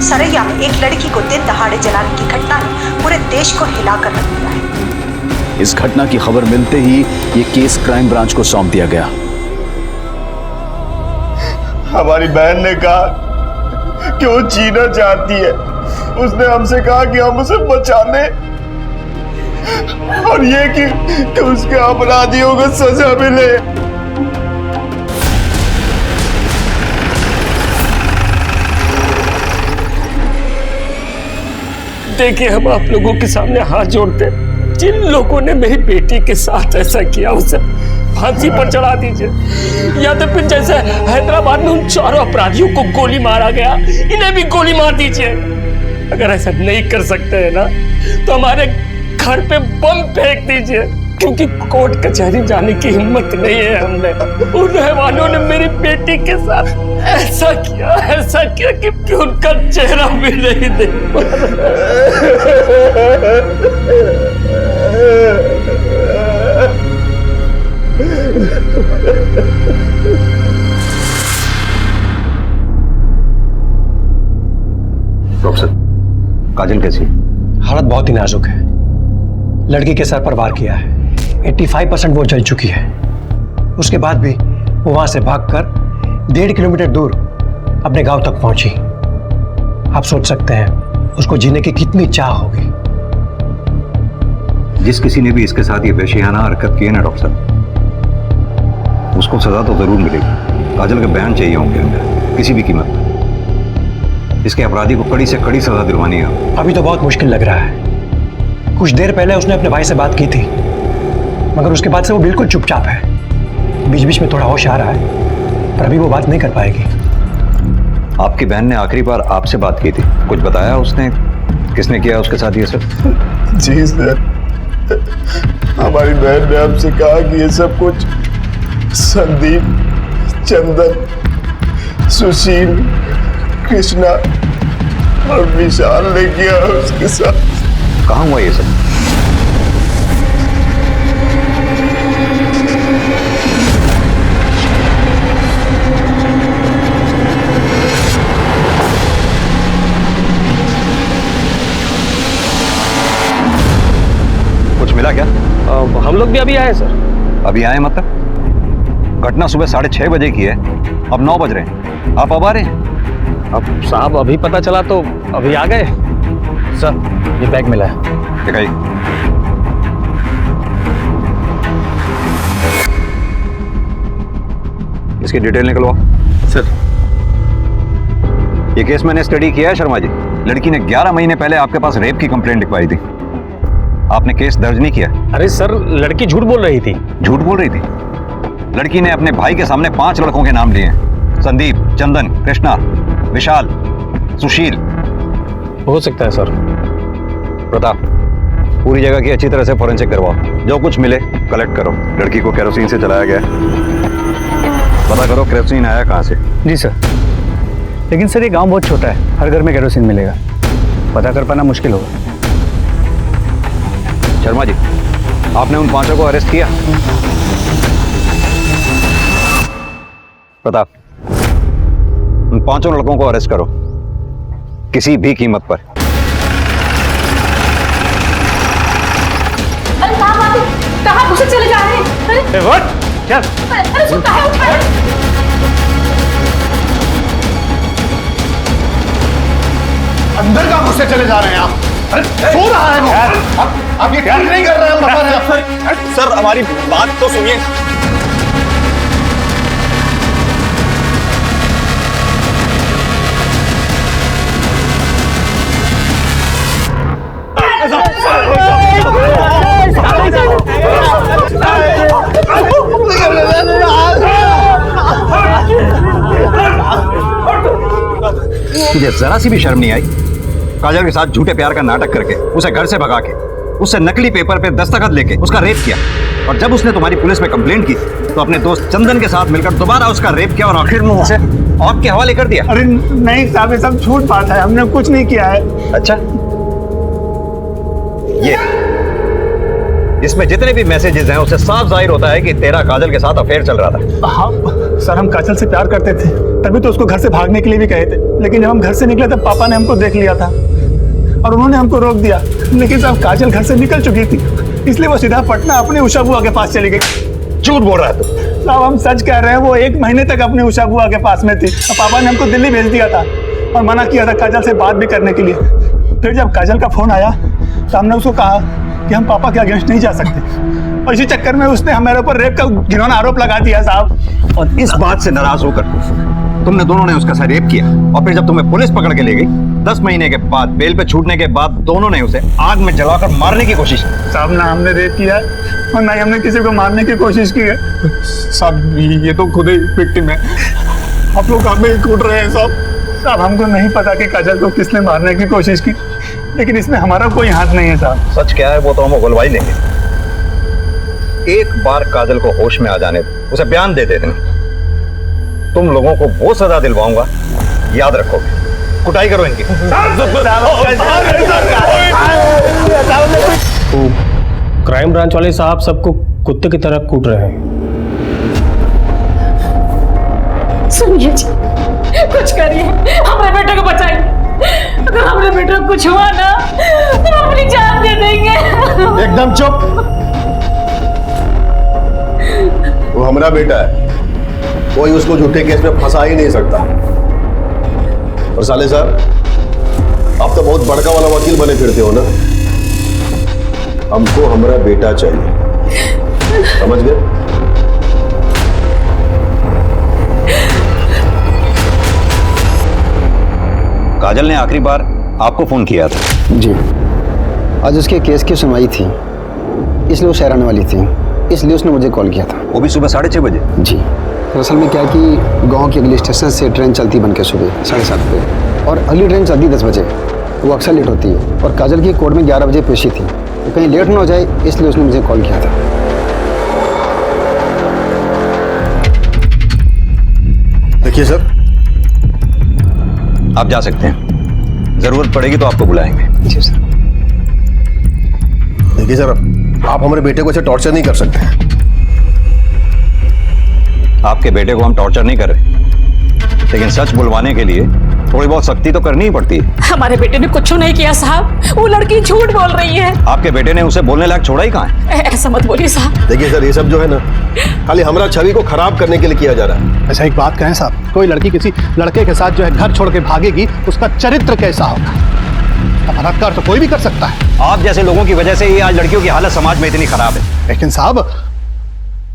सरैया में एक लड़की को दिन दहाड़े जलाने की घटना ने पूरे देश को हिलाकर रख दिया है। इस घटना की खबर मिलते ही ये केस क्राइम ब्रांच को सौंप दिया गया। हमारी बहन ने कहा कि वो जीना चाहती है। उसने हमसे कहा कि हम उसे बचा लें और ये कि उसके अपराधियों को सजा मिले। देखिए, हम आप लोगों के सामने हाथ जोड़ते, जिन लोगों ने मेरी बेटी के साथ ऐसा किया उसे फांसी पर चढ़ा दीजिए, या तो फिर जैसे हैदराबाद में उन चारों अपराधियों को गोली मारा गया, इन्हें भी गोली मार दीजिए। अगर ऐसा नहीं कर सकते हैं ना, तो हमारे घर पे बम फेंक दीजिए, क्योंकि कोर्ट कचहरी जाने की हिम्मत नहीं है हमने। उन रहवानों ने मेरी बेटी के साथ ऐसा किया कि उनका चेहरा भी नहीं देख पा। डॉक्टर, काजल कैसी? हालत बहुत ही नाजुक है। लड़की के सर पर वार किया है, 85% वो जल चुकी है। उसके बाद भी वो वहां से भागकर 1.5 किलोमीटर दूर अपने गांव तक पहुंची। आप सोच सकते हैं उसको जीने की कितनी चाह होगी। जिस किसी ने भी इसके साथ ये वैश्याना हरकत की है ना डॉक्टर साहब, उसको सजा तो जरूर मिलेगी। काजल के बयान चाहिए होंगे हमें किसी भी कीमत पर। इसके अपराधी को कड़ी से कड़ी सजा दिलवानी है। अभी तो बहुत मुश्किल लग रहा है। कुछ देर पहले उसने अपने भाई से बात की थी, मगर उसके बाद से वो बिल्कुल चुपचाप है। बीच बीच में थोड़ा होश आ रहा है, पर अभी वो बात नहीं कर पाएगी। आपकी बहन ने आखिरी बार आपसे बात की थी, कुछ बताया उसने? किसने किया उसके साथ ये सब? जी सर, हमारी बहन ने हमसे कहा कि ये सब कुछ संदीप, चंदन, सुशील, कृष्णा और विशाल ने किया उसके साथ। कहाँ हुआ ये सब? कुछ मिला क्या? हम लोग भी अभी आए सर। अभी आए मतलब? घटना सुबह 6:30 बजे की है, अब 9 बज रहे हैं। आप अब आ रहे हैं? अब साहब अभी पता चला तो अभी आ गए। सर, ये बैग मिला है। दिखाइए। इसकी डिटेल निकलवाओ। सर, ये केस मैंने स्टडी किया है शर्मा जी। लड़की ने 11 महीने पहले आपके पास रेप की कंप्लेंट लिखवाई थी। आपने केस दर्ज नहीं किया? अरे सर, लड़की झूठ बोल रही थी। झूठ बोल रही थी? लड़की ने अपने भाई के सामने 5 लड़कों के नाम लिए हैं। संदीप, चंदन, कृष्णा, विशाल, सुशील। हो सकता है सर। प्रताप, पूरी जगह की अच्छी तरह से फोरेंसिक करवाओ। जो कुछ मिले कलेक्ट करो। लड़की को केरोसिन से जलाया गया, पता करो केरोसिन आया कहाँ से। जी सर। लेकिन सर, ये गांव बहुत छोटा है, हर घर में केरोसिन मिलेगा, पता कर पाना मुश्किल होगा। शर्मा जी, आपने उन 5 को अरेस्ट किया? प्रताप, उन 5 लड़कों को अरेस्ट करो, किसी भी कीमत पर। अरे साहब, आप कहाँ घुसे चले जा रहे हैं? अरे चल। अरे सुता है ऊपर। अंदर का मुझसे चले जा रहे हैं आप? सो रहा है वो। आप ये ठीक नहीं कर रहे हैं, हम बता रहे हैं। सर हमारी बात तो सुनिए। तुझे जरा सी भी शर्म नहीं आई? काजल के साथ झूठे प्यार का नाटक करके उसे घर से भगा के उससे नकली पेपर पे दस्तखत लेके उसका रेप किया, और जब उसने तुम्हारी पुलिस में कंप्लेंट की तो अपने दोस्त चंदन के साथ मिलकर दोबारा उसका रेप किया और आखिर में उसे आपके हवाले कर दिया। अरे नहीं साहब, ये सब झूठ बात है, हमने कुछ नहीं किया है। अच्छा, ये इसमें जितने भी मैसेजेस हैं उससे साफ जाहिर होता है कि तेरा काजल के साथ अफेयर चल रहा था। हाँ सर, हम काजल से प्यार करते थे, तभी तो उसको घर से भागने के लिए भी कहे थे, लेकिन जब हम घर से निकले तब पापा ने हमको देख लिया था और उन्होंने हमको रोक दिया। लेकिन साहब काजल घर से निकल चुकी थी, इसलिए वो सीधा पटना अपनी उषा बुआ के पास चली गई। झूठ बोल रहा है तू? साहब हम सच कह रहे हैं, वो 1 महीने तक अपनी उषा बुआ के पास में थी और पापा ने हमको दिल्ली भेज दिया था और मना किया था काजल से बात भी करने के लिए। फिर जब काजल का फोन आया तो हमने उसको कहा कि हम पापा के अगेंस्ट नहीं जा सकते, और इसी चक्कर में उसने हमारे ऊपर रेप का घिनौना आरोप लगा दिया साहब। और इस बात से नाराज होकर तुमने दोनों ने उसका साथ रेप किया, और फिर जब तुम्हें पुलिस पकड़ के ले गई 10 महीने के बाद बेल पे छूटने के बाद दोनों ने उसे आग में जलाकर मारने की कोशिश की। साहब ना हमने रेप किया और ना ही हमने किसी को मारने की कोशिश की है साहब, ये तो खुद ही विक्टिम है। आप लोग हमें ही कूट रहे हैं साहब। हमको नहीं पता कि काजल को किसने मारने की कोशिश की, लेकिन इसमें हमारा कोई हाथ नहीं है साहब। सच क्या है वो तो हम उगलवा ही लेंगे। एक बार काजल को होश में आ जाने दो, उसे बयान दे देना, तुम लोगों को वो सजा दिलवाऊंगा, याद रखोगे। कुटाई करो इनकी। क्राइम ब्रांच वाले साहब सबको कुत्ते की तरह कूट रहे हैं। सुनिए जी, कुछ करिए, हमारे बेटे को बचाइए। अगर हमारे बेटे को कुछ हुआ ना तो हम अपनी जान दे देंगे। एकदम चुप। वो हमारा बेटा है, कोई उसको झूठे केस में फंसा ही नहीं सकता। और साले साहब, आप तो बहुत बड़का वाला वकील बने फिरते हो ना। हमको हमारा बेटा चाहिए, समझ गए? काजल ने आखिरी बार आपको फोन किया था? जी, आज उसके केस की सुनवाई थी, इसलिए वो शहर आने वाली थी, इसलिए उसने मुझे कॉल किया था। वो भी सुबह 6:30 बजे? जी, दरअसल में क्या कि गांव के अगले स्टेशन से ट्रेन चलती बन के सुबह 7:30 पे, और अगली ट्रेन चलती 10 बजे। वो अक्सर लेट होती है, और काजल की कोर्ट में 11 बजे पेशी थी, तो कहीं लेट ना हो जाए इसलिए उसने मुझे कॉल किया था। देखिए सर, आप जा सकते हैं, जरूरत पड़ेगी तो आपको बुलाएंगे। जी सर। देखिए सर, आप हमारे बेटे को ऐसे टॉर्चर नहीं कर सकते। आपके बेटे को हम टॉर्चर नहीं कर रहे, लेकिन सच बुलवाने के लिए थोड़ी बहुत सख्ती तो करनी ही पड़ती है। हमारे बेटे ने कुछ नहीं किया साहब, वो लड़की झूठ बोल रही है। आपके बेटे ने उसे बोलने लायक छोड़ा ही कहाँ है? ऐसा मत बोलिए साहब। देखिए सर, ये सब जो है ना, खाली हमारा छवि को खराब करने के लिए किया जा रहा है। अच्छा एक बात कहें साहब, कोई लड़की किसी लड़के के साथ जो है घर छोड़ के भागेगी, उसका चरित्र कैसा होगा? बलात्कार तो कोई भी कर सकता है। आप जैसे लोगों की वजह से ही आज लड़कियों की हालत समाज में इतनी खराब है। लेकिन साहब,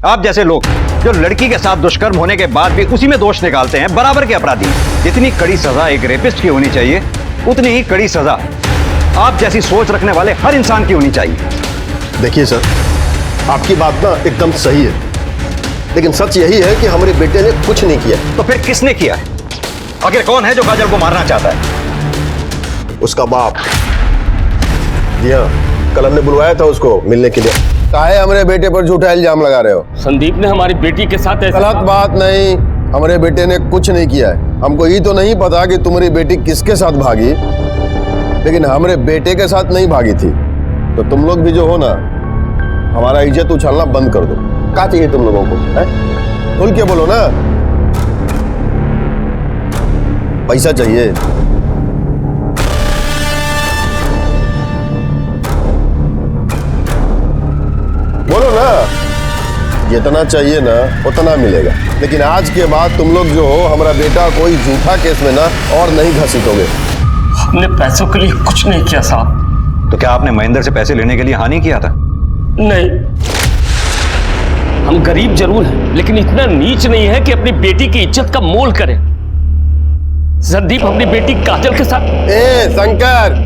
आप जैसे लोग जो लड़की के साथ दुष्कर्म होने के बाद भी उसी में दोष निकालते हैं, बराबर के अपराधी। जितनी कड़ी सजा एक रेपिस्ट की होनी चाहिए, उतनी ही कड़ी सजा आप जैसी सोच रखने वाले हर इंसान की होनी चाहिए। देखिए सर, आपकी बात ना एकदम सही है, लेकिन सच यही है कि हमारे बेटे ने कुछ नहीं किया। तो फिर किसने किया है? आखिर कौन है जो काजल को मारना चाहता है? उसका बाप। जी हाँ, कल हमने बुलवाया था उसको मिलने के लिए। काहे हमारे बेटे पर झूठा इल्जाम लगा रहे हो? संदीप ने हमारी बेटी के साथ ऐसा गलत बात नहीं, हमारे बेटे ने कुछ नहीं किया है। हमको ये तो नहीं पता कि तुम्हारी बेटी किसके साथ भागी, लेकिन हमारे बेटे के साथ नहीं भागी थी। तो तुम लोग भी जो हो ना, हमारा इज्जत उछालना बंद कर दो। क्या चाहिए तुम लोगों को? खुल के बोलो ना। पैसा चाहिए? बोलो ना। जितना चाहिए ना उतना मिलेगा, लेकिन आज के बाद तुम लोग जो हो हमारा बेटा कोई झूठा केस में ना और नहीं घसीटोगे। हमने पैसों के लिए कुछ नहीं किया साहब। तो क्या आपने महेंद्र से पैसे लेने के लिए हाँ नहीं किया था? नहीं, हम गरीब जरूर हैं लेकिन इतना नीच नहीं है कि अपनी बेटी की इज्जत का मोल करें। संदीप अपनी बेटी काजल के साथ। ए शंकर,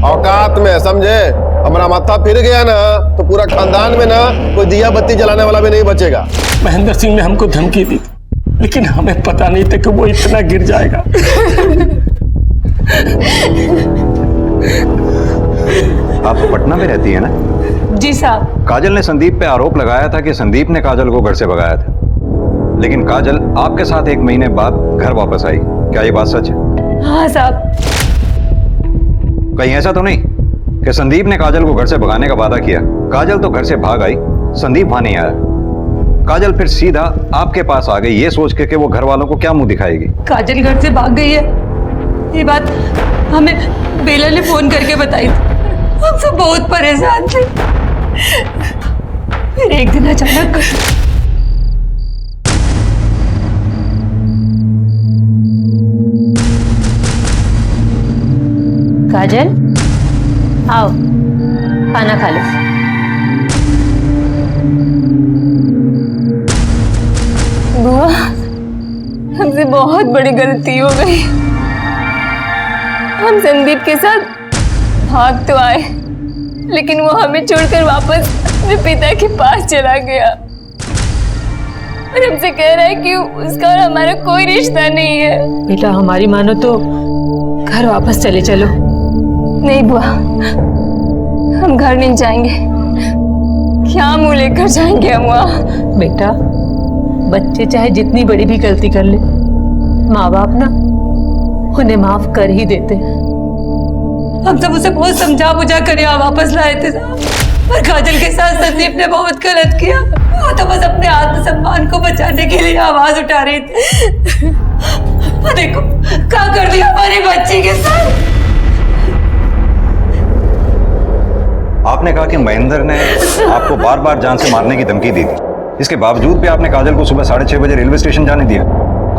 औकात में समझे, हमारा माथा फिर गया ना तो पूरा खानदान में ना कोई दिया बत्ती जलाने वाला भी नहीं बचेगा। महेंद्र सिंह ने हमको धमकी दी लेकिन हमें पता नहीं था कि वो इतना गिर जाएगा। आप पटना में रहती है ना? जी साहब। काजल ने संदीप पे आरोप लगाया था कि संदीप ने काजल को घर से भगाया था, लेकिन काजल आपके साथ 1 महीने बाद घर वापस आई। क्या ये बात सच है? हाँ साहब। कहीं ऐसा तो नहीं कि संदीप ने काजल को घर से भगाने का वादा किया, काजल तो घर से भाग आई, संदीप वहां नहीं आया, काजल फिर सीधा आपके पास आ गई ये सोच के कि वो घर वालों को क्या मुंह दिखाएगी? काजल घर से भाग गई है, ये बात हमें बेला ने फोन करके बताई थी। हम सब बहुत परेशान थे। फिर एक दिन अचानक काजल आओ खाना खा लो। बुआ, हमसे बहुत बड़ी गलती हो गई। हम संदीप के साथ भाग तो आए लेकिन वो हमें छोड़कर वापस अपने पिता के पास चला गया और हमसे कह रहा है कि उसका और हमारा कोई रिश्ता नहीं है। बेटा हमारी मानो तो घर वापस चले चलो। नहीं बुआ, हम घर नहीं जाएंगे। क्या मुंह लेकर जाएंगे हम वहाँ? बेटा बच्चे चाहे जितनी बड़ी भी गलती कर ले, माँ बाप ना उन्हें माफ कर ही देते। हम सब उसे बहुत समझा बुझा कर यहाँ वापस लाए थे पर काजल के साथ संदीप ने बहुत गलत किया। वो तो बस अपने आत्मसम्मान को बचाने के लिए आवाज उठा रही थी। देखो क्या कर दिया हमारी बच्ची के साथ। आपने कहा कि महेंद्र ने आपको बार बार जान से मारने की धमकी दी थी, इसके बावजूद भी आपने काजल को सुबह 6:30 बजे रेलवे स्टेशन जाने दिया।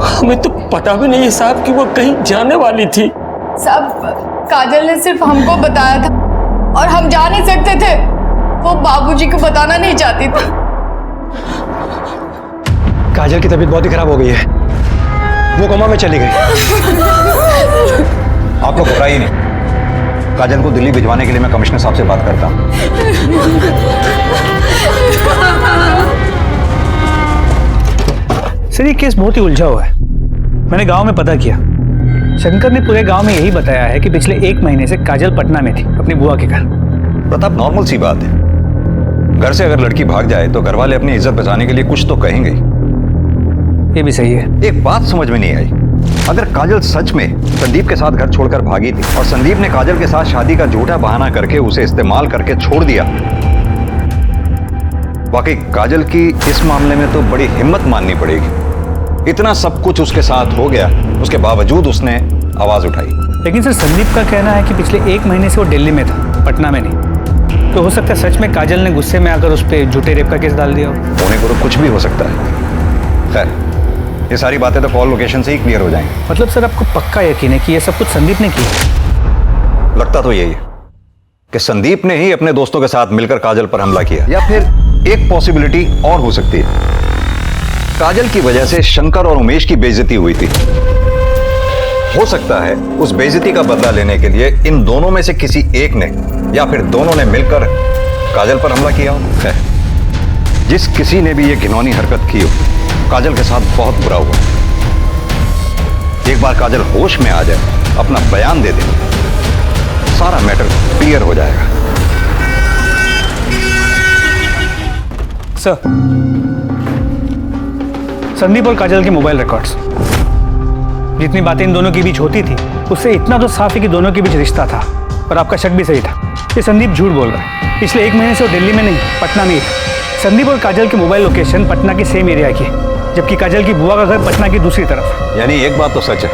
हमें तो पता भी नहीं है साहब कि वो कहीं जाने वाली थी। साहब काजल ने सिर्फ हमको बताया था और हम जा नहीं सकते थे। वो बाबूजी को बताना नहीं चाहती थी। काजल की तबीयत बहुत ही खराब हो गई है, वो कोमा में चली गई। आप लोग घबराइए नहीं, काजल को दिल्ली भिजवाने के लिए मैं कमिश्नर साहब से बात करता हूँ। सर ये केस बहुत ही उलझा हुआ है। मैंने गांव में पता किया, शंकर ने पूरे गांव में यही बताया है कि पिछले 1 महीने से काजल पटना में थी अपनी बुआ के घर। प्रताप, नॉर्मल सी बात है, घर से अगर लड़की भाग जाए तो घर वाले अपनी इज्जत बचाने के लिए कुछ तो कहेंगे। ये भी सही है। एक बात समझ में नहीं आई, अगर काजल सच में संदीप के साथ घर छोड़कर भागी थी और संदीप ने काजल के साथ शादी का झूठा बहाना करके उसे इस्तेमाल करके छोड़ दिया, वाकई काजल की इस मामले में तो बड़ी हिम्मत माननी पड़ेगी। इतना सब कुछ उसके साथ हो गया, उसके बावजूद उसने आवाज उठाई। लेकिन सर संदीप का कहना है कि पिछले 1 महीने से वो दिल्ली में था, पटना में नहीं। तो हो सकता है सच में काजल ने गुस्से में आकर उस पर झूठे रेप का केस डाल दिया हो। होने को तो कुछ भी हो सकता है। खैर, ये सारी बातें तो कॉल लोकेशन से ही क्लियर हो जाएंगी। मतलब सर आपको पक्का यकीन है कि ये सब कुछ संदीप ने किया? लगता तो यही है कि संदीप ने ही अपने दोस्तों के साथ मिलकर काजल पर हमला किया, या फिर एक पॉसिबिलिटी और हो सकती है, काजल की वजह से शंकर और उमेश की बेइज्जती हुई थी। हो सकता है उस बेइज्जती का बदला लेने के लिए इन दोनों में से किसी एक ने या फिर दोनों ने मिलकर काजल पर हमला किया हो। जिस किसी ने भी ये घिनौनी हरकत की हो, काजल के साथ बहुत बुरा हुआ। एक बार काजल होश में आ जाए, अपना बयान दे दे, सारा मैटर क्लियर हो जाएगा। सर, संदीप और काजल के मोबाइल रिकॉर्ड्स, जितनी बातें इन दोनों के बीच होती थी उससे इतना तो साफ है कि दोनों के बीच रिश्ता था। और आपका शक भी सही था, ये संदीप झूठ बोल रहा है। पिछले 1 महीने से वो दिल्ली में नहीं, पटना में ही था। संदीप और काजल की मोबाइल लोकेशन पटना के सेम एरिया की है, जबकि काजल की बुआ का घर पटना की दूसरी तरफ। यानी एक बात तो सच है,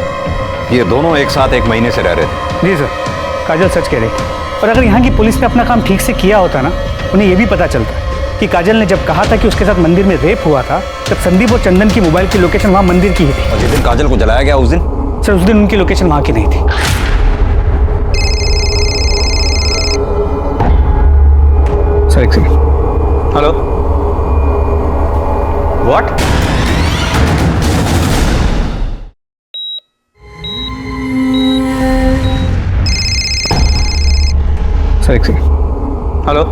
ये दोनों एक साथ 1 महीने से रह रहे थे। जी सर, काजल सच कह रही थी। और अगर यहाँ की पुलिस ने अपना काम ठीक से किया होता ना, उन्हें ये भी पता चलता कि काजल ने जब कहा था कि उसके साथ मंदिर में रेप हुआ था, तब संदीप और चंदन की मोबाइल की लोकेशन वहाँ मंदिर की ही थी। और जिस दिन काजल को जलाया गया उस दिन? सर उस दिन उनकी लोकेशन वहाँ की नहीं थी। सर एक सेकंड। Hello, what? सर एक सेकंड। हेलो,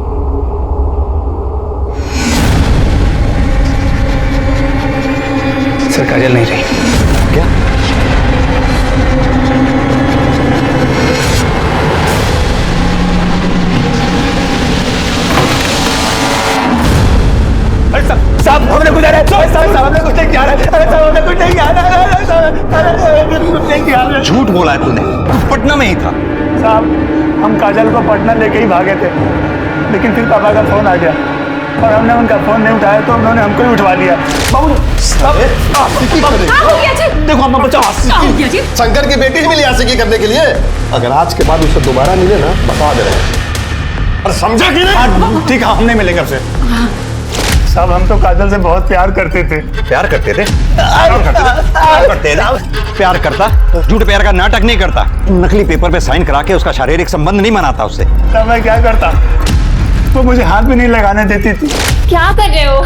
सर काजल नहीं रही। क्या? साहब हमने कुछ हमने कुछ नहीं किया हमने कुछ नहीं किया। झूठ बोला है तूने, तू पटना में ही था। साहब हम काजल को पटना लेके ही भागे थे, लेकिन फिर पापा का फोन आ गया और हमने उनका फोन नहीं उठाया तो उन्होंने हमको ही उठवा लिया। देखो अम्मा बचाओ, शंकर की बेटी ही मिली आशिकी करने के लिए। अगर आज के बाद उसे दोबारा मिले ना, बता दे रहे। अरे समझा कि नहीं? ठीक है, हम नहीं मिलेंगे आपसे। साहब हम तो काजल से बहुत प्यार करते थे। प्यार करते थे? प्यार करता? झूठ प्यार का नाटक नहीं करता, नकली पेपर पे साइन करा के उसका शारीरिक संबंध नहीं बनाता उससे। तब मैं क्या करता? वो मुझे हाथ भी नहीं लगाने देती थी। क्या कर रहे हो?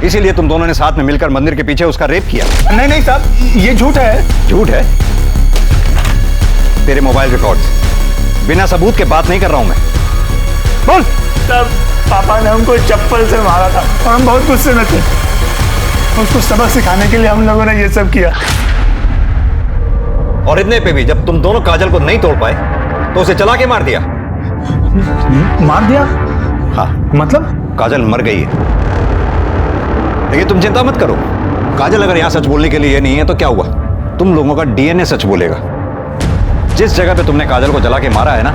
इसीलिए तुम दोनों ने साथ में मिलकर मंदिर के पीछे उसका रेप किया। नहीं नहीं साहब, ये झूठ है। झूठ है? तेरे मोबाइल रिकॉर्ड्स, बिना सबूत के बात नहीं कर रहा हूं मैं। बोल। तब पापा ने हमको चप्पल से मारा था और हम बहुत गुस्से में थे। उसको सबक सिखाने के लिए हम लोगों ने ये सब किया। और इतने पे भी जब तुम दोनों काजल को नहीं तोड़ पाए तो उसे चला के मार दिया। मार दिया? हाँ। मतलब? काजल मर गई है। लेकिन तुम चिंता मत करो, काजल अगर यहां सच बोलने के लिए नहीं है तो क्या हुआ, तुम लोगों का डीएनए सच बोलेगा। जिस जगह पे तुमने काजल को जला के मारा है ना,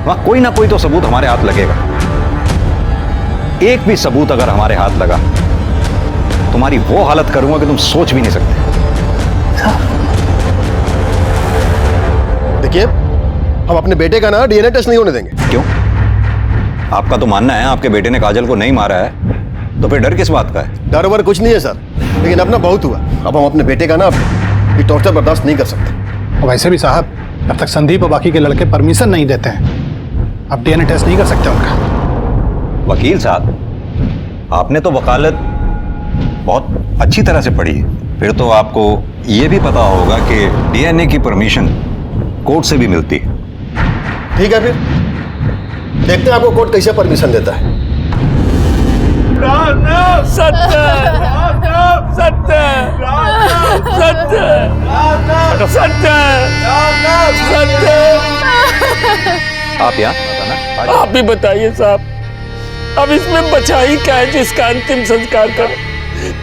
वहां कोई ना कोई तो सबूत हमारे हाथ लगेगा। एक भी सबूत अगर हमारे हाथ लगा, तुम्हारी वो हालत करूंगा कि तुम सोच भी नहीं सकते। देखिए, हम अपने बेटे का ना डीएनए टेस्ट नहीं होने देंगे। क्यों? आपका तो मानना है आपके बेटे ने काजल को नहीं मारा है, तो फिर डर किस बात का है? डर वर कुछ नहीं है सर, लेकिन अब ना बहुत हुआ। अब हम अपने बेटे का ना ये टॉर्चर बर्दाश्त नहीं कर सकते। वैसे भी साहब, जब तक संदीप और बाकी के लड़के परमिशन नहीं देते हैं, आप डीएनए टेस्ट नहीं कर सकते उनका। वकील साहब, आपने तो वकालत बहुत अच्छी तरह से पढ़ी है, फिर तो आपको ये भी पता होगा कि डीएनए की परमिशन कोर्ट से भी मिलती है। ठीक है, फिर देखते हैं आपको कोर्ट कैसे परमिशन देता है। सत्य सत्य सत्य सत्य सत्य। आप यहाँ आप भी बताइए साहब, अब इसमें बचा ही क्या है जिसका अंतिम संस्कार कर?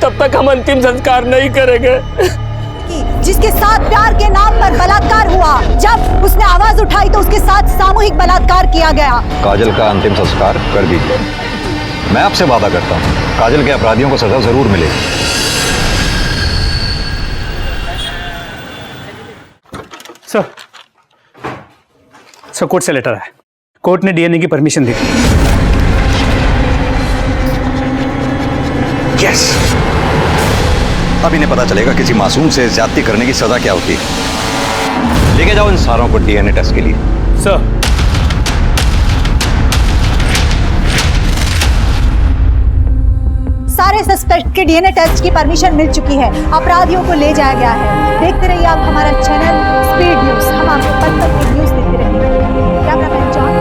तब तक हम अंतिम संस्कार नहीं करेंगे। जिसके साथ प्यार के नाम पर बलात्कार हुआ, जब उसने आवाज उठाई तो उसके साथ सामूहिक बलात्कार किया गया। काजल का अंतिम संस्कार कर दीजिए। मैं आपसे वादा करता हूँ, काजल के अपराधियों को सजा जरूर मिलेगी। सर कोर्ट से लेटर है, कोर्ट ने डीएनए की परमिशन दी। यस, अब इन्हें पता चलेगा किसी मासूम से ज्यादती करने की सजा क्या होती है। लेके जाओ इन सारों को डीएनए टेस्ट के लिए। सर सारे सस्पेक्ट के डीएनए टेस्ट की परमिशन मिल चुकी है, अपराधियों को ले जाया गया है। देखते रहिए आप हमारा चैनल स्पीड न्यूज, हम आपको पल-पल की न्यूज देते रहेंगे। Cameraman John.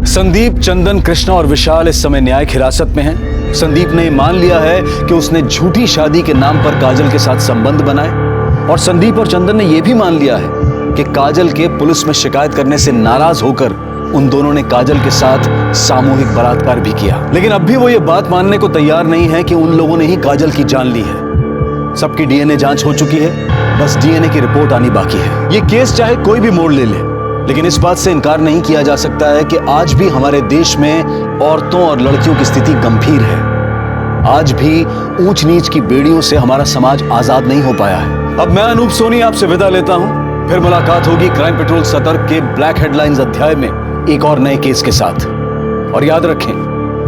संदीप, चंदन, कृष्णा और विशाल इस समय न्यायिक हिरासत में हैं। संदीप ने मान लिया है कि उसने झूठी शादी के नाम पर काजल के साथ संबंध बनाए, और संदीप और चंदन ने यह भी मान लिया है कि काजल के पुलिस में शिकायत करने से नाराज होकर उन दोनों ने काजल के साथ सामूहिक बलात्कार भी किया। लेकिन अब भी वो ये बात मानने को तैयार नहीं है कि उन लोगों ने ही काजल की जान ली है। सबकी डीएनए जांच हो चुकी है, बस डीएनए की रिपोर्ट आनी बाकी है। ये केस चाहे कोई भी मोड़ ले ले, लेकिन इस बात से इनकार नहीं किया जा सकता है कि आज भी हमारे देश में औरतों और लड़कियों की स्थिति गंभीर है। आज भी ऊंच नीच की बेड़ियों से हमारा समाज आजाद नहीं हो पाया है। अब मैं अनूप सोनी आपसे विदा लेता हूं। फिर मुलाकात होगी क्राइम पेट्रोल सतर्क के ब्लैक हेडलाइंस अध्याय में एक और नए केस के साथ। और याद रखें,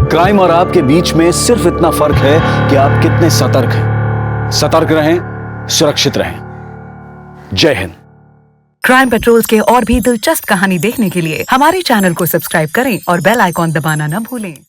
क्राइम और आपके बीच में सिर्फ इतना फर्क है कि आप कितने सतर्क हैं। सतर्क रहें, सुरक्षित रहें। जय हिंद। क्राइम पेट्रोल के और भी दिलचस्प कहानी देखने के लिए हमारे चैनल को सब्सक्राइब करें और बेल आइकॉन दबाना न भूलें।